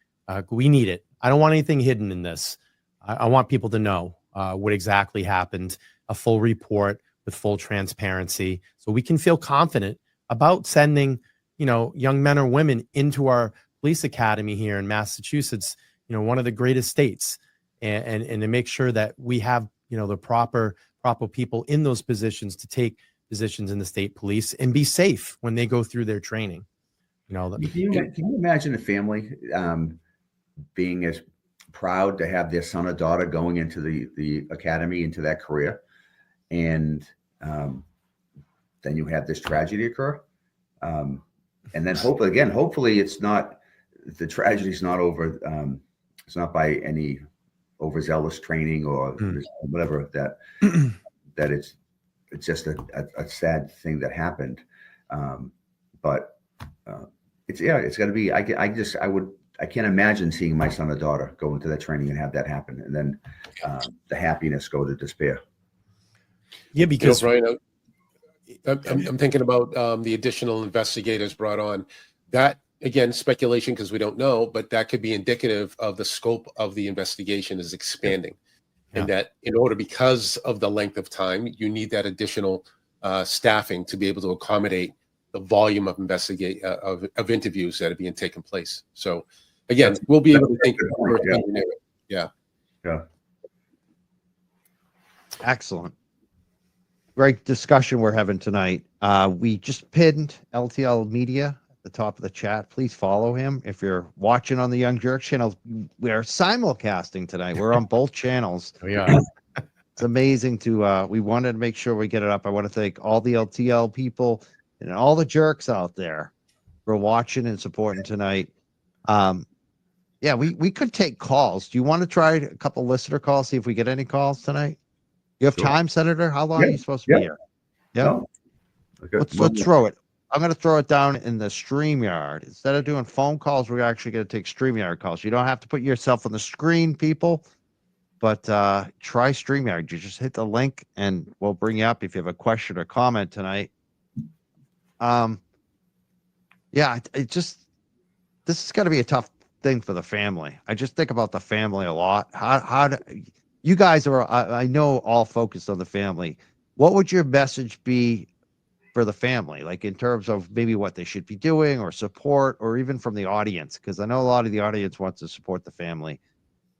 We need it. I don't want anything hidden in this. I want people to know what exactly happened, a full report with full transparency, so we can feel confident about sending, young men or women into our police academy here in Massachusetts, one of the greatest states, and to make sure that we have, the proper people in those positions to take positions in the state police and be safe when they go through their training. Can you imagine a family being as proud to have their son or daughter going into the academy, into that career, and then you have this tragedy occur, and then hopefully it's not, the tragedy is not over. It's not by any overzealous training or whatever, that it's just a sad thing that happened, but it's got to be. I can't imagine seeing my son or daughter go into that training and have that happen, and then the happiness go to despair. Yeah, because Brian, I'm thinking about the additional investigators brought on. That, again, speculation because we don't know, but that could be indicative of the scope of the investigation is expanding, and that because of the length of time, you need that additional staffing to be able to accommodate the volume of of interviews that are being taken place. So, again, we'll be able to think. Yeah. Excellent. Great discussion we're having tonight. We just pinned LTL Media at the top of the chat. Please follow him. If you're watching on the Young Jerk channel, we are simulcasting tonight. We're on both channels. We are. It's amazing to, we wanted to make sure we get it up. I want to thank all the LTL people and all the jerks out there for watching and supporting tonight. Yeah, we could take calls. Do you want to try a couple listener calls, see if we get any calls tonight? You have Sure. time, Senator? How long Yeah, are you supposed to be yeah. here? Yeah. No. Okay. Let's throw it. I'm going to throw it down in the StreamYard. Instead of doing phone calls, we're actually going to take StreamYard calls. You don't have to put yourself on the screen, people, but try StreamYard. You just hit the link and we'll bring you up if you have a question or comment tonight. Yeah, this is going to be a tough thing for the family. I just think about the family a lot. How do you guys are, I know, all focused on the family. What would your message be for the family, like in terms of maybe what they should be doing or support, or even from the audience? Because I know a lot of the audience wants to support the family.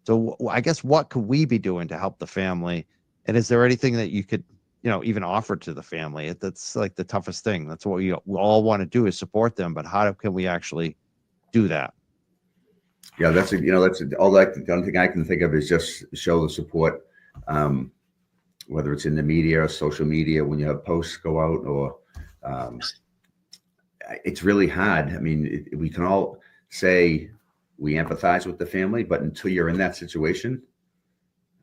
So I guess what could we be doing to help the family? And is there anything that you could, even offer to the family? That's like the toughest thing. That's what we all want to do, is support them. But how can we actually do that? Yeah, that's all. The only thing I can think of is just show the support, whether it's in the media or social media when you have posts go out, or it's really hard. I mean, we can all say we empathize with the family, but until you're in that situation,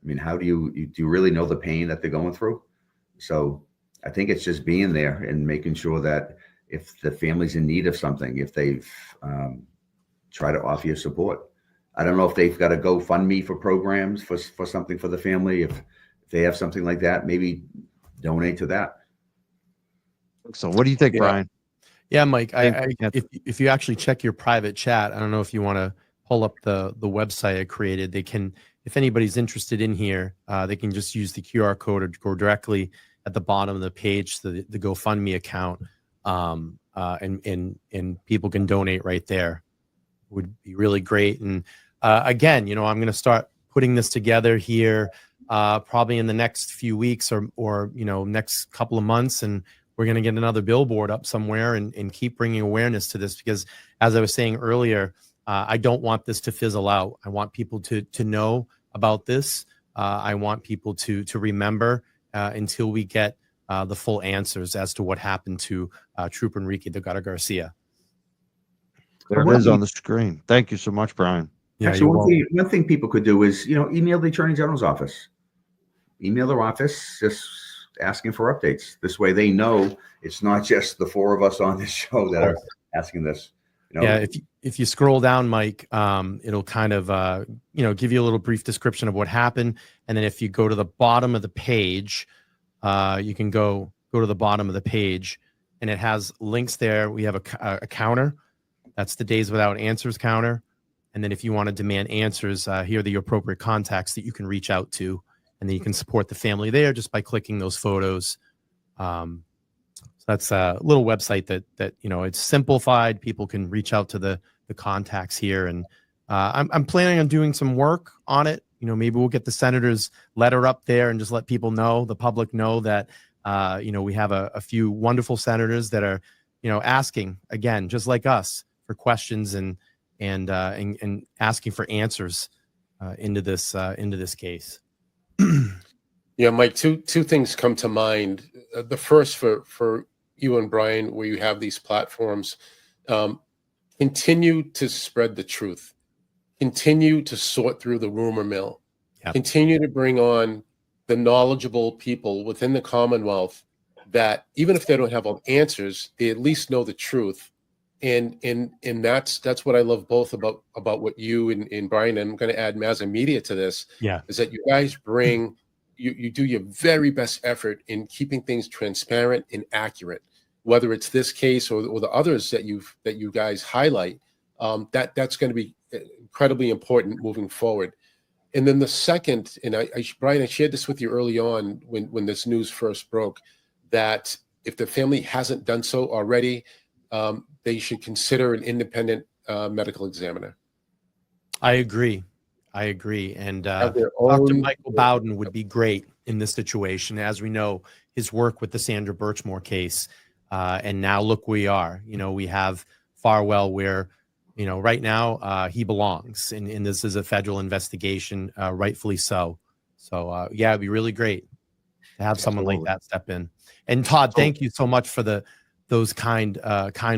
I mean, how do you really know the pain that they're going through? So I think it's just being there and making sure that if the family's in need of something, if they've try to offer you support. I don't know if they've got a GoFundMe for programs for something for the family. If they have something like that, maybe donate to that. So what do you think, Yeah. Brian? Yeah, Mike, if you actually check your private chat, I don't know if you want to pull up the website I created. They can, if anybody's interested in here, they can just use the QR code or go directly at the bottom of the page to the GoFundMe account, and people can donate right there. Would be really great. And again, I'm going to start putting this together here probably in the next few weeks or next couple of months, and we're going to get another billboard up somewhere and keep bringing awareness to this, because as I was saying earlier, I don't want this to fizzle out. I want people to know about this. I want people to remember until we get the full answers as to what happened to Trooper Enrique Delgado-Garcia. There it is on the screen. Thank you so much, Brian. Yeah, Actually, one thing people could do is, email the Attorney General's office. Email their office, just asking for updates. This way they know it's not just the four of us on this show that are asking this. Yeah, if you scroll down, Mike, it'll kind of, give you a little brief description of what happened. And then if you go to the bottom of the page, you can go to the bottom of the page, and it has links there. We have a counter. That's the Days Without Answers counter. And then if you want to demand answers, here are the appropriate contacts that you can reach out to. And then you can support the family there just by clicking those photos. So that's a little website that it's simplified. People can reach out to the contacts here. And I'm planning on doing some work on it. Maybe we'll get the senator's letter up there and just let people know, the public know that, we have a few wonderful senators that are, asking, again, just like us, for questions and asking for answers into this case. Yeah, Mike, two things come to mind. The first for you and Brian, where you have these platforms, continue to spread the truth, continue to sort through the rumor mill, continue to bring on the knowledgeable people within the Commonwealth that even if they don't have all the answers, they at least know the truth. And that's what I love both about what you and Brian, and I'm going to add Mazza Media to this, is that you guys bring, you do your very best effort in keeping things transparent and accurate, whether it's this case or the others that you guys highlight. That's going to be incredibly important moving forward. And then the second, and Brian, I shared this with you early on when this news first broke, that if the family hasn't done so already, they should consider an independent medical examiner. I agree. And Dr. Michael Bowden would be great in this situation. As we know, his work with the Sandra Birchmore case. And now look, we have Farwell where, right now he belongs. And this is a federal investigation, rightfully so. So yeah, it'd be really great to have someone like that step in. And Todd, thank you so much for those kind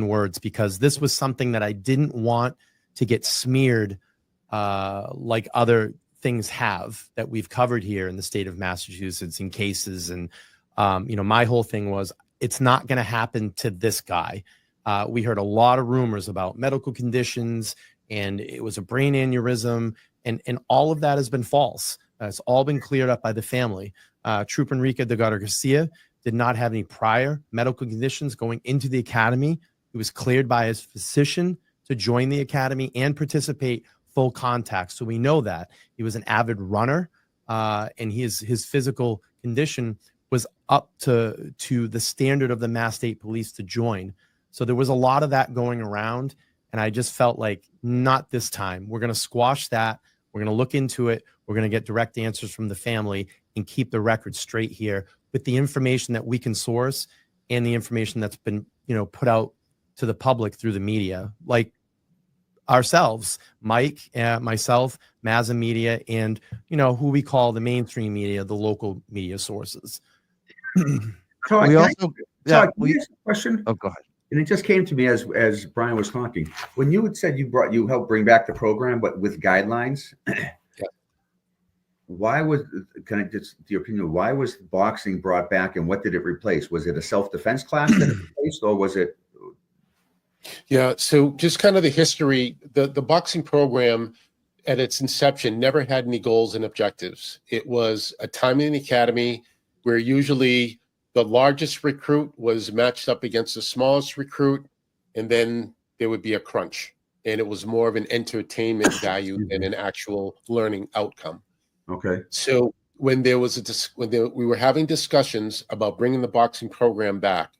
words, because this was something that I didn't want to get smeared like other things have that we've covered here in the state of Massachusetts in cases. And my whole thing was, it's not going to happen to this guy. We heard a lot of rumors about medical conditions, and it was a brain aneurysm, and all of that has been false. It's all been cleared up by the family. Trooper Enrique Delgado-Garcia did not have any prior medical conditions going into the academy. He was cleared by his physician to join the academy and participate full contact. So we know that he was an avid runner, and his physical condition was up to the standard of the Mass State Police to join. So there was a lot of that going around, and I just felt like, not this time. We're going to squash that. We're going to look into it. We're going to get direct answers from the family and keep the record straight here with the information that we can source and the information that's been, put out to the public through the media, like ourselves, Mike, myself, Mazza Media, and, who we call the mainstream media, the local media sources. Todd, We can also, yeah, Todd, can I ask a question? oh, go ahead. And it just came to me as Brian was talking. When you had said you helped bring back the program, but with guidelines, why was, can I just, your opinion, why was boxing brought back, and what did it replace? Was it a self-defense class that it replaced, or was it? Yeah, so just kind of the history, the boxing program at its inception never had any goals and objectives. It was a time in the academy where usually the largest recruit was matched up against the smallest recruit, and then there would be a crunch. And it was more of an entertainment value than an actual learning outcome. Okay. So when there was we were having discussions about bringing the boxing program back,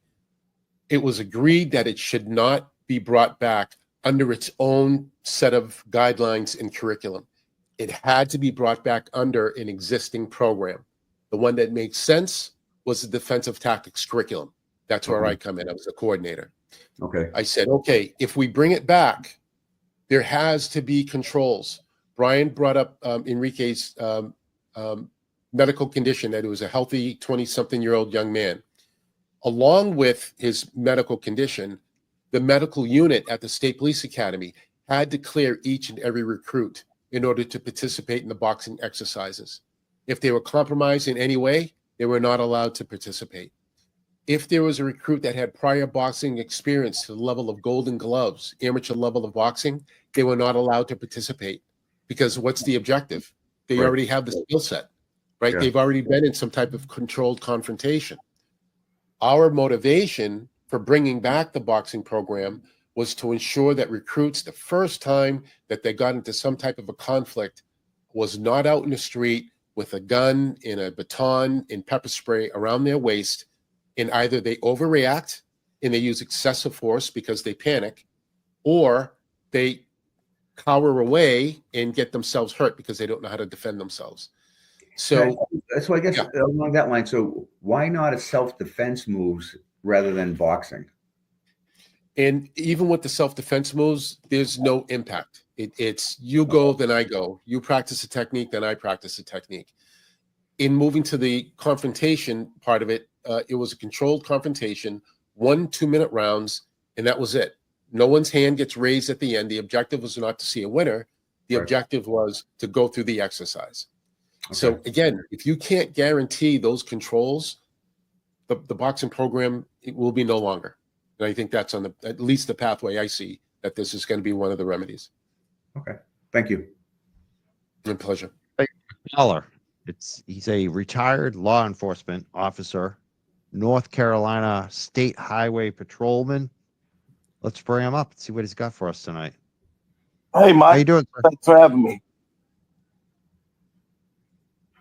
it was agreed that it should not be brought back under its own set of guidelines and curriculum. It had to be brought back under an existing program. The one that made sense was the defensive tactics curriculum. That's where I come in. I was a coordinator. Okay. I said, okay, if we bring it back, there has to be controls. Brian brought up Enrique's medical condition, that he was a healthy 20-something-year-old young man. Along with his medical condition, the medical unit at the State Police Academy had to clear each and every recruit in order to participate in the boxing exercises. If they were compromised in any way, they were not allowed to participate. If there was a recruit that had prior boxing experience to the level of golden gloves, amateur level of boxing, they were not allowed to participate, because what's the objective? They Right. already have the skill set, right? Yeah. They've already been in some type of controlled confrontation. Our motivation for bringing back the boxing program was to ensure that recruits, the first time that they got into some type of a conflict, was not out in the street with a gun and a baton and pepper spray around their waist, and either they overreact and they use excessive force because they panic, or they cower away and get themselves hurt because they don't know how to defend themselves. So I guess along that line, so why not a self-defense moves rather than boxing? And even with the self-defense moves, there's no impact. It's you go, then I go. You practice a technique, then I practice a technique. In moving to the confrontation part of it, it was a controlled confrontation, 1 2-minute rounds, and that was it. No one's hand gets raised at the end. The objective was not to see a winner. The objective was to go through the exercise. Okay. So again, if you can't guarantee those controls, the boxing program, it will be no longer. And I think that's on at least the pathway I see, that this is going to be one of the remedies. Okay. Thank you. My pleasure. Dollar. He's a retired law enforcement officer, North Carolina State Highway Patrolman. Let's bring him up and see what he's got for us tonight. Hey, Mike. How you doing, sir? Thanks for having me.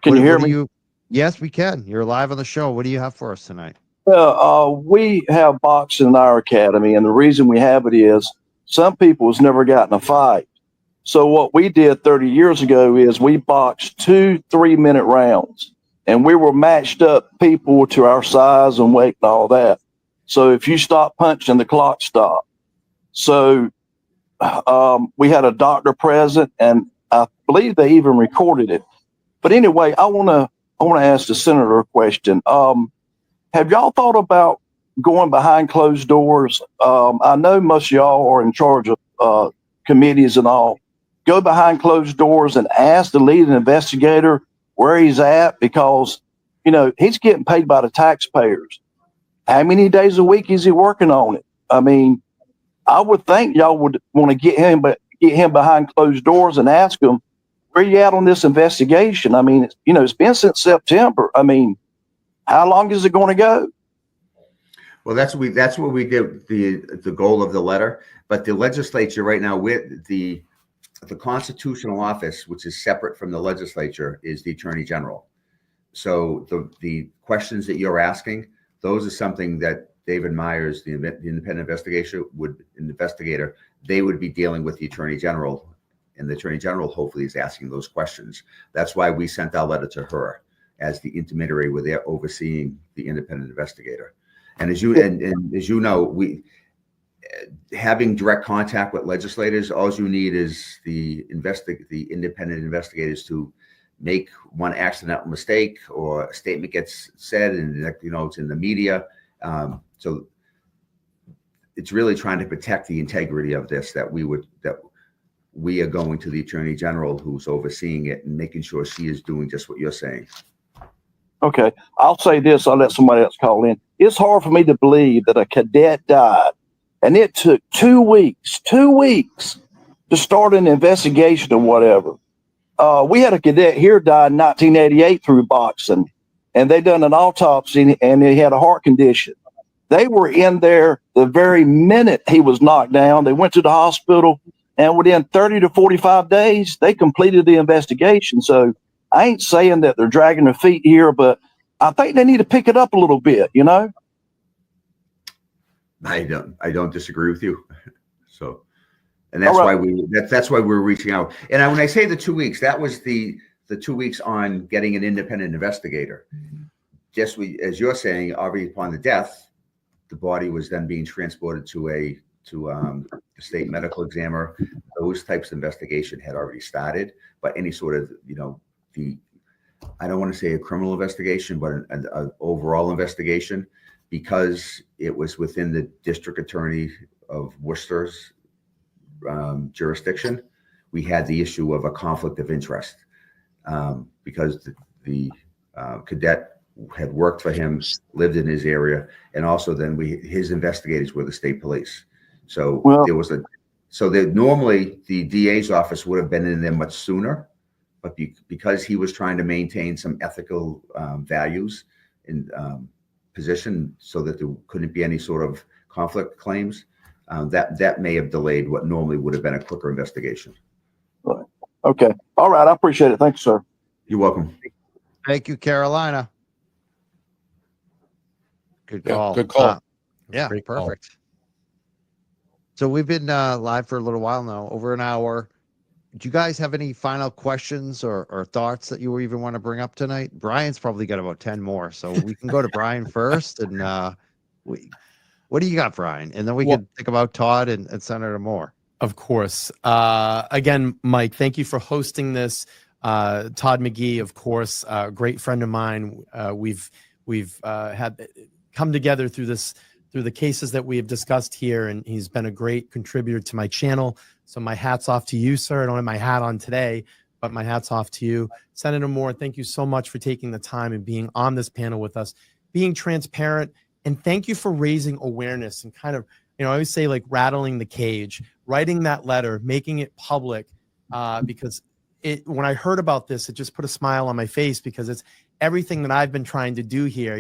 Can you hear me? Yes, we can. You're live on the show. What do you have for us tonight? We have boxing in our academy, and the reason we have it is some people has never gotten a fight. So what we did 30 years ago is we boxed 2 3-minute rounds, and we were matched up people to our size and weight and all that. So if you stop punching, the clock stopped. So we had a doctor present, and I believe they even recorded it. But anyway, I wanna ask the senator a question. Have y'all thought about going behind closed doors? I know most of y'all are in charge of committees and all. Go behind closed doors and ask the lead investigator where he's at, because he's getting paid by the taxpayers. How many days a week is he working on it? I mean, I would think y'all would want to get him behind closed doors and ask him, where you at on this investigation? I mean, it's been since September. I mean, how long is it going to go? Well, that's what we did, the goal of the letter. But the legislature right now, with the constitutional office, which is separate from the legislature, is the attorney general. So the questions that you're asking, those are something that David Myers, the independent investigator, they would be dealing with the attorney general, and the attorney general hopefully is asking those questions. That's why we sent our letter to her as the intermediary, where they're overseeing the independent investigator. And as you know, we having direct contact with legislators, all you need is the independent investigators to make one accidental mistake, or a statement gets said and it's in the media. So it's really trying to protect the integrity of this, that we are going to the attorney general, who's overseeing it, and making sure she is doing just what you're saying. Okay, I'll say this. I'll let somebody else call in. It's hard for me to believe that a cadet died, and it took 2 weeks to start an investigation or whatever. We had a cadet here died in 1988 through boxing, and they done an autopsy, and he had a heart condition. They were in there the very minute he was knocked down. They went to the hospital, and within 30 to 45 days, they completed the investigation. So I ain't saying that they're dragging their feet here, but I think they need to pick it up a little bit, I don't disagree with you. So, and that's why we're reaching out. And when I say the 2 weeks, that was the 2 weeks on getting an independent investigator. Just as you're saying, obviously upon the death, the body was then being transported to a state medical examiner. Those types of investigation had already started, but any sort of, I don't want to say a criminal investigation, but an overall investigation, because it was within the district attorney of Worcester's jurisdiction. We had the issue of a conflict of interest, because the cadet had worked for him, lived in his area, and also then his investigators were the state police. So normally the DA's office would have been in there much sooner, but because he was trying to maintain some ethical values in position, so that there couldn't be any sort of conflict claims, that may have delayed what normally would have been a quicker investigation. Right. Okay. All right. I appreciate it. Thanks, sir. You're welcome. Thank you, Carolina. Good call. Yeah, good call. Yeah, Great perfect. Call. So we've been live for a little while now, over an hour. Do you guys have any final questions or thoughts that you even want to bring up tonight? Brian's probably got about 10 more, so we can go to Brian first. And what do you got, Brian? And then we can think about Todd and Senator Moore. Of course. Again, Mike, thank you for hosting this. Todd McGee, of course, a great friend of mine. We've had come together through the cases that we have discussed here, and he's been a great contributor to my channel. So my hat's off to you, sir. I don't have my hat on today, but my hat's off to you. Senator Moore, thank you so much for taking the time and being on this panel with us, being transparent, and thank you for raising awareness and kind of, I always say, like, rattling the cage, writing that letter, making it public, because when I heard about this, it just put a smile on my face, because it's everything that I've been trying to do here.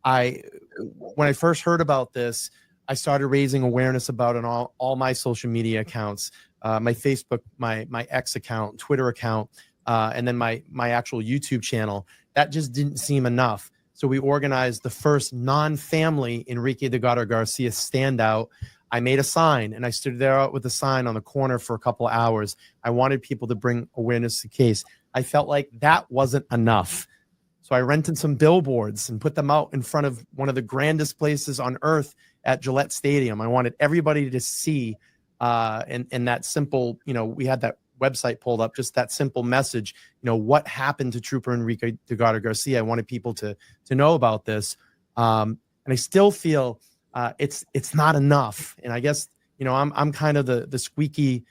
When I first heard about this, I started raising awareness about it on all my social media accounts, my Facebook, my X account, Twitter account, and then my actual YouTube channel. That just didn't seem enough. So we organized the first non-family Enrique Delgado-Garcia standout. I made a sign, and I stood there with a sign on the corner for a couple of hours. I wanted people to bring awareness to the case. I felt like that wasn't enough. So I rented some billboards and put them out in front of one of the grandest places on earth at Gillette Stadium. I wanted everybody to see, and that simple, we had that website pulled up, just that simple message, what happened to Trooper Enrique Delgado-Garcia. I wanted people to know about this. And I still feel it's not enough. And I guess, I'm kind of the squeaky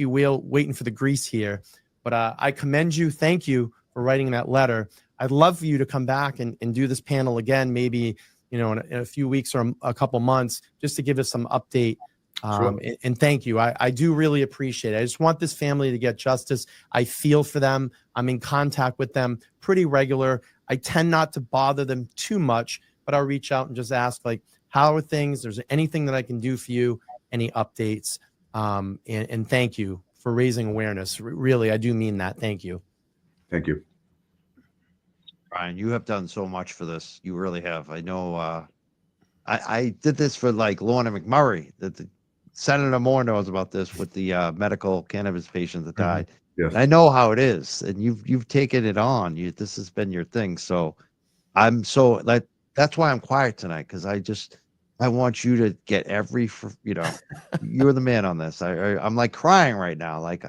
wheel waiting for the grease here. But I commend you. Thank you for writing that letter. I'd love for you to come back and do this panel again, maybe, in a few weeks or a couple months, just to give us some update. Sure. And thank you. I do really appreciate it. I just want this family to get justice. I feel for them. I'm in contact with them pretty regular. I tend not to bother them too much, but I'll reach out and just ask, like, how are things? Is there anything that I can do for you? Any updates? And thank you for raising awareness. Really, I do mean that. Thank you. Thank you. Brian, you have done so much for this. You really have. I know. I did this for like Lorna McMurray. That Senator Moore knows about this with the medical cannabis patient that died. Yes. And I know how it is, and you've taken it on. This has been your thing. So that's why I'm quiet tonight, because I want you to get you're the man on this. I'm like crying right now. Like,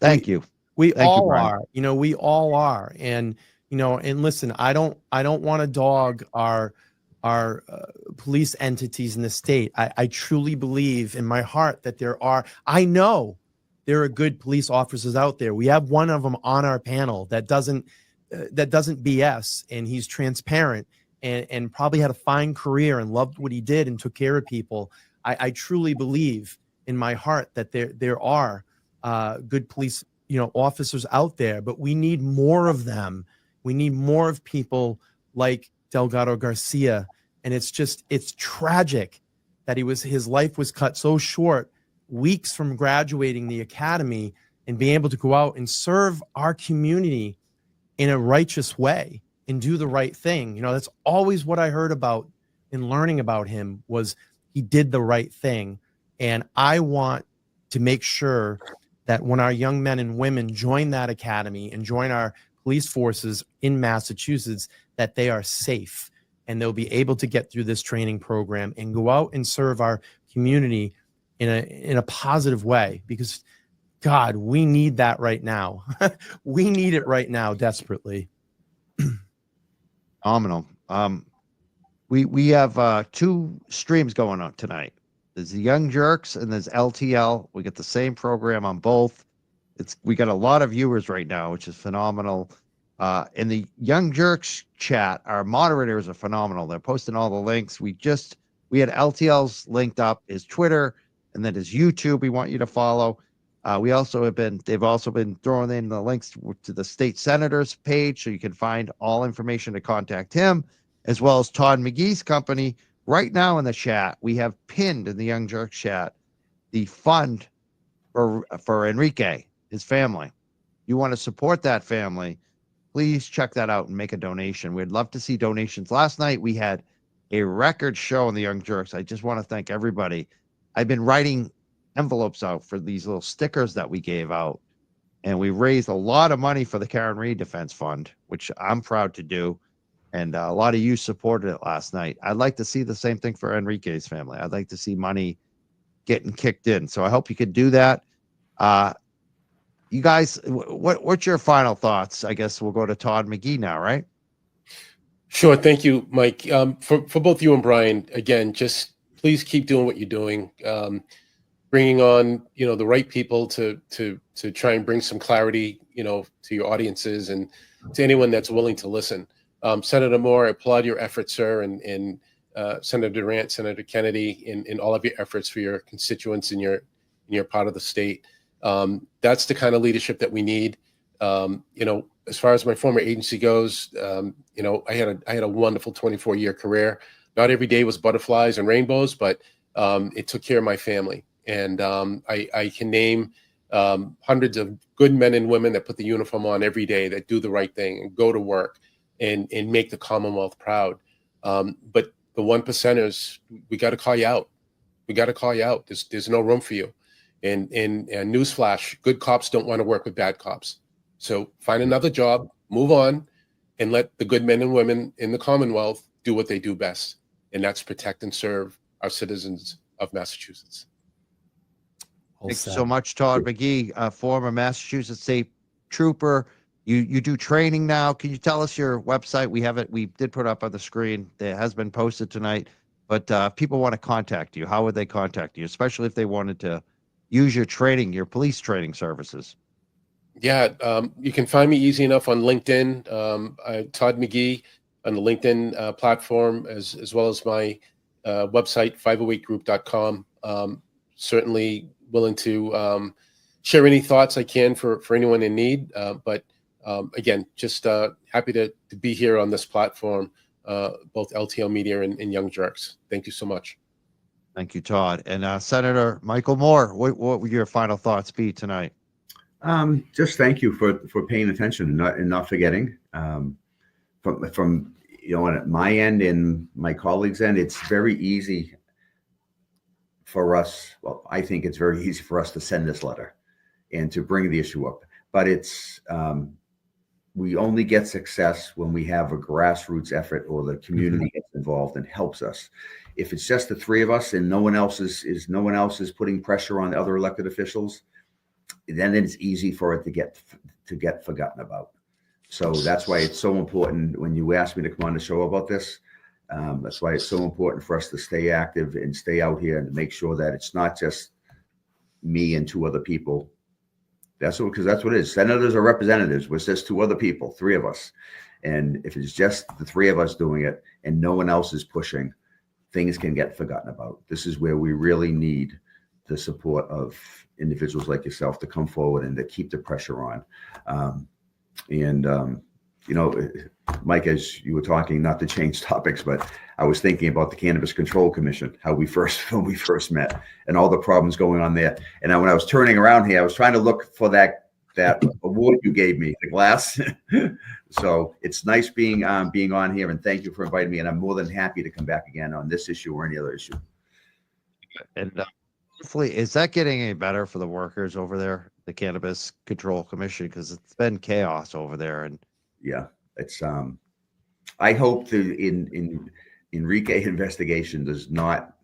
thank you. We Thank you, all Brian. are. We all are. And and listen, I don't want to dog our police entities in the state. I truly believe in my heart that I know there are good police officers out there. We have one of them on our panel that doesn't BS, and he's transparent and probably had a fine career and loved what he did and took care of people. I truly believe in my heart that there are good police officers out there, but we need more of them. We need more of people like Delgado-Garcia. And it's tragic that his life was cut so short, weeks from graduating the academy and being able to go out and serve our community in a righteous way and do the right thing. That's always what I heard about in learning about him, was he did the right thing. And I want to make sure that when our young men and women join that academy and join our police forces in Massachusetts, that they are safe and they'll be able to get through this training program and go out and serve our community in a positive way, because God, we need that right now. We need it right now desperately. Phenomenal. We have two streams going on tonight. There's the Young Jerks and there's LTL. We get the same program on both. We got a lot of viewers right now, which is phenomenal. In the Young Jerks chat, our moderators are phenomenal. They're posting all the links. We had LTL's linked up, his Twitter, and then his YouTube. We want you to follow. They've also been throwing in the links to the state senator's page, so you can find all information to contact him, as well as Todd McGee's company. Right now in the chat, we have pinned in the Young Jerks chat the fund for Enrique, his family. You want to support that family, please check that out and make a donation. We'd love to see donations. Last night, we had a record show in the Young Jerks. I just want to thank everybody. I've been writing envelopes out for these little stickers that we gave out, and we raised a lot of money for the Karen Reed Defense Fund, which I'm proud to do. And a lot of you supported it last night. I'd like to see the same thing for Enrique's family. I'd like to see money getting kicked in. So I hope you could do that. You guys, what's your final thoughts? I guess we'll go to Todd McGee now, right? Sure. Thank you, Mike. For both you and Brian, again, just please keep doing what you're doing. Bringing on, the right people to try and bring some clarity, to your audiences and to anyone that's willing to listen. Senator Moore, I applaud your efforts, sir, and Senator Durant, Senator Kennedy, in all of your efforts for your constituents in your part of the state. That's the kind of leadership that we need. As far as my former agency goes, I had a wonderful 24-year career. Not every day was butterflies and rainbows, but it took care of my family. And I can name hundreds of good men and women that put the uniform on every day, that do the right thing and go to work and make the Commonwealth proud. But the 1%ers, we got to call you out. We got to call you out. There's no room for you. And newsflash, good cops don't want to work with bad cops. So find another job, move on, and let the good men and women in the Commonwealth do what they do best. And that's protect and serve our citizens of Massachusetts. All Thanks set. so much, Todd McGee, former Massachusetts State Trooper. You do training now. Can you tell us your website? We have it. We did put it up on the screen. It has been posted tonight. But if people want to contact you, how would they contact you? Especially if they wanted to use your training, your police training services. Yeah, you can find me easy enough on LinkedIn. Todd McGee on the LinkedIn platform, as well as my website, 508group.com. Certainly willing to share any thoughts I can for anyone in need. But again, just happy to be here on this platform, both LTL Media and Young Jerks. Thank you so much. Thank you, Todd. And Senator Michael Moore, what would your final thoughts be tonight? Just thank you for paying attention and not forgetting. From on my end and my colleagues' end, it's very easy for us. Well, I think it's very easy for us to send this letter and to bring the issue up. But it's we only get success when we have a grassroots effort or the community gets involved and helps us. If it's just the three of us and no one else is putting pressure on the other elected officials, then it's easy for it to get forgotten about. So that's why it's so important when you asked me to come on the show about this. That's why it's so important for us to stay active and stay out here and make sure that it's not just me and two other people. Because that's what it is. Senators are representatives. We're just two other people, three of us. And if it's just the three of us doing it and no one else is pushing, things can get forgotten about. This is where we really need the support of individuals like yourself to come forward and to keep the pressure on. Mike, as you were talking, not to change topics, but I was thinking about the Cannabis Control Commission, when we first met, and all the problems going on there. And when I was turning around here, I was trying to look for that award you gave me, the glass. So it's nice being on here, and thank you for inviting me. And I'm more than happy to come back again on this issue or any other issue. And hopefully, is that getting any better for the workers over there, the Cannabis Control Commission? Because it's been chaos over there. And yeah, it's I hope in Enrique investigation does not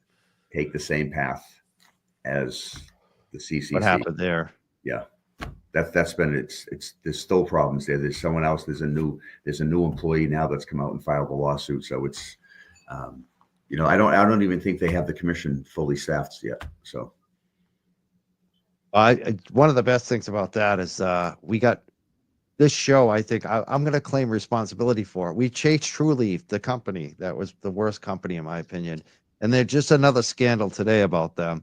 take the same path as the CCC. What happened there? Yeah, that's been it's there's still problems there. There's someone else. There's a new employee now that's come out and filed a lawsuit. So it's I don't even think they have the commission fully staffed yet. So one of the best things about that is we got this show. I think I'm going to claim responsibility for it. We chased Trulieve, the company that was the worst company in my opinion, and they're just another scandal today about them.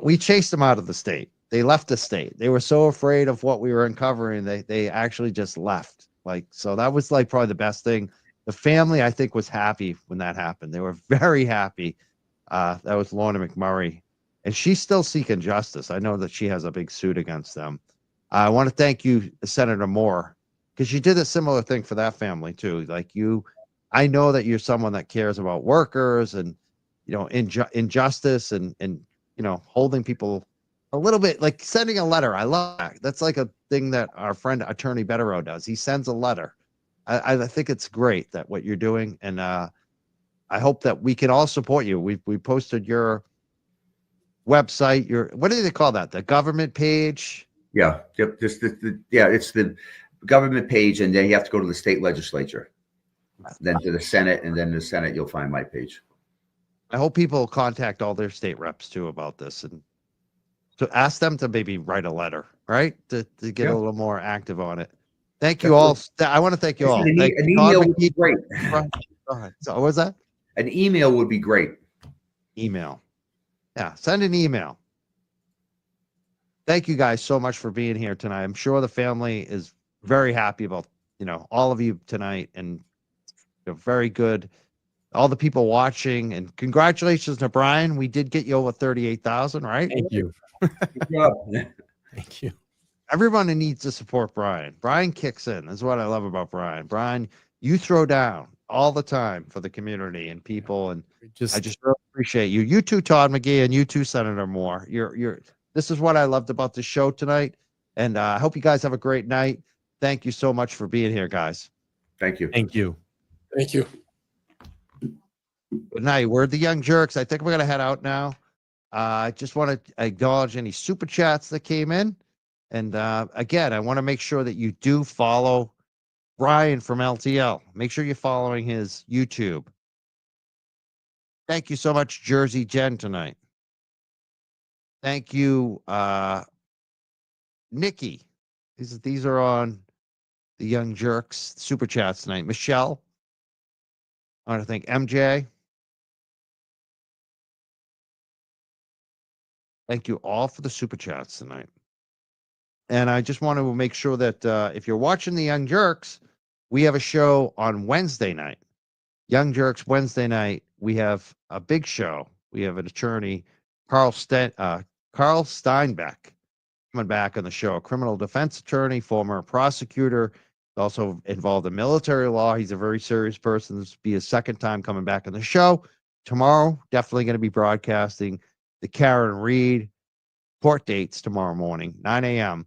We chased them out of the state. They left the state. They were so afraid of what we were uncovering. They actually just left. So that was probably the best thing. The family, I think, was happy when that happened. They were very happy. That was Lorna McMurray, and she's still seeking justice. I know that she has a big suit against them. I want to thank you, Senator Moore, because you did a similar thing for that family too. I know that you're someone that cares about workers and injustice and holding people a little bit, like sending a letter. I love that. That's like a thing that our friend Attorney Betterow does. He sends a letter. I think it's great that what you're doing, and I hope that we can all support you. We posted your website. What do they call that? The government page. Yeah, yep. It's the government page, and then you have to go to the state legislature, then to the Senate, and then the Senate you'll find my page. I hope people contact all their state reps too about this, and to ask them to maybe write a letter, right, to get a little more active on it. Thank you all. I want to thank you all. An email would be great. Go ahead. So what was that? An email would be great. Email. Yeah, send an email. Thank you guys so much for being here tonight. I'm sure the family is very happy about, all of you tonight, and very good. All the people watching, and congratulations to Brian. We did get you over 38,000, right? Thank you. Good job. Thank you. Everyone needs to support Brian. Brian kicks in. That's what I love about Brian. Brian, you throw down all the time for the community and people, and I just really appreciate you. You too, Todd McGee, and you too, Senator Moore. This is what I loved about the show tonight, and I hope you guys have a great night. Thank you so much for being here, guys. Thank you. Thank you. Thank you. Good night. We're the Young Jerks. I think we're gonna head out now. I just want to acknowledge any super chats that came in. And again, I want to make sure that you do follow Brian from LTL. Make sure you're following his YouTube. Thank you so much, Jersey Jen, tonight. Thank you, Nikki. These are on the Young Jerks super chats tonight. Michelle. I want to thank MJ. Thank you all for the super chats tonight. And I just want to make sure that if you're watching the Young Jerks, we have a show on Wednesday night. Young Jerks Wednesday night. We have a big show. We have an attorney, Carl Steinbeck, coming back on the show. A criminal defense attorney, former prosecutor, also involved in military law. He's a very serious person. This will be his second time coming back on the show. Tomorrow, definitely going to be broadcasting the Karen Reed court dates tomorrow morning, 9 a.m.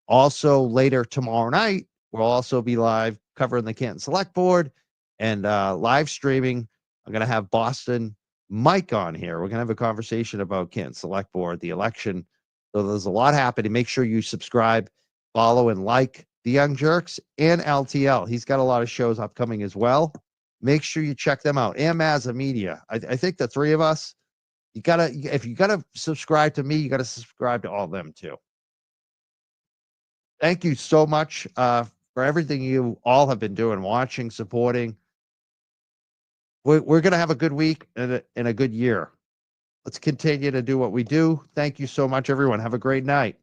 Also, later tomorrow night, we'll also be live covering the Canton Select Board and live streaming. I'm going to have Boston Mike on here. We're going to have a conversation about Canton Select Board, the election. So there's a lot happening. Make sure you subscribe, follow, and like the Young Jerks and LTL. He's got a lot of shows upcoming as well. Make sure you check them out. And Mazza Media. I think the three of us, if you gotta subscribe to me, you gotta subscribe to all of them too. Thank you so much for everything you all have been doing, watching, supporting. We're gonna have a good week and a good year. Let's continue to do what we do. Thank you so much, everyone. Have a great night.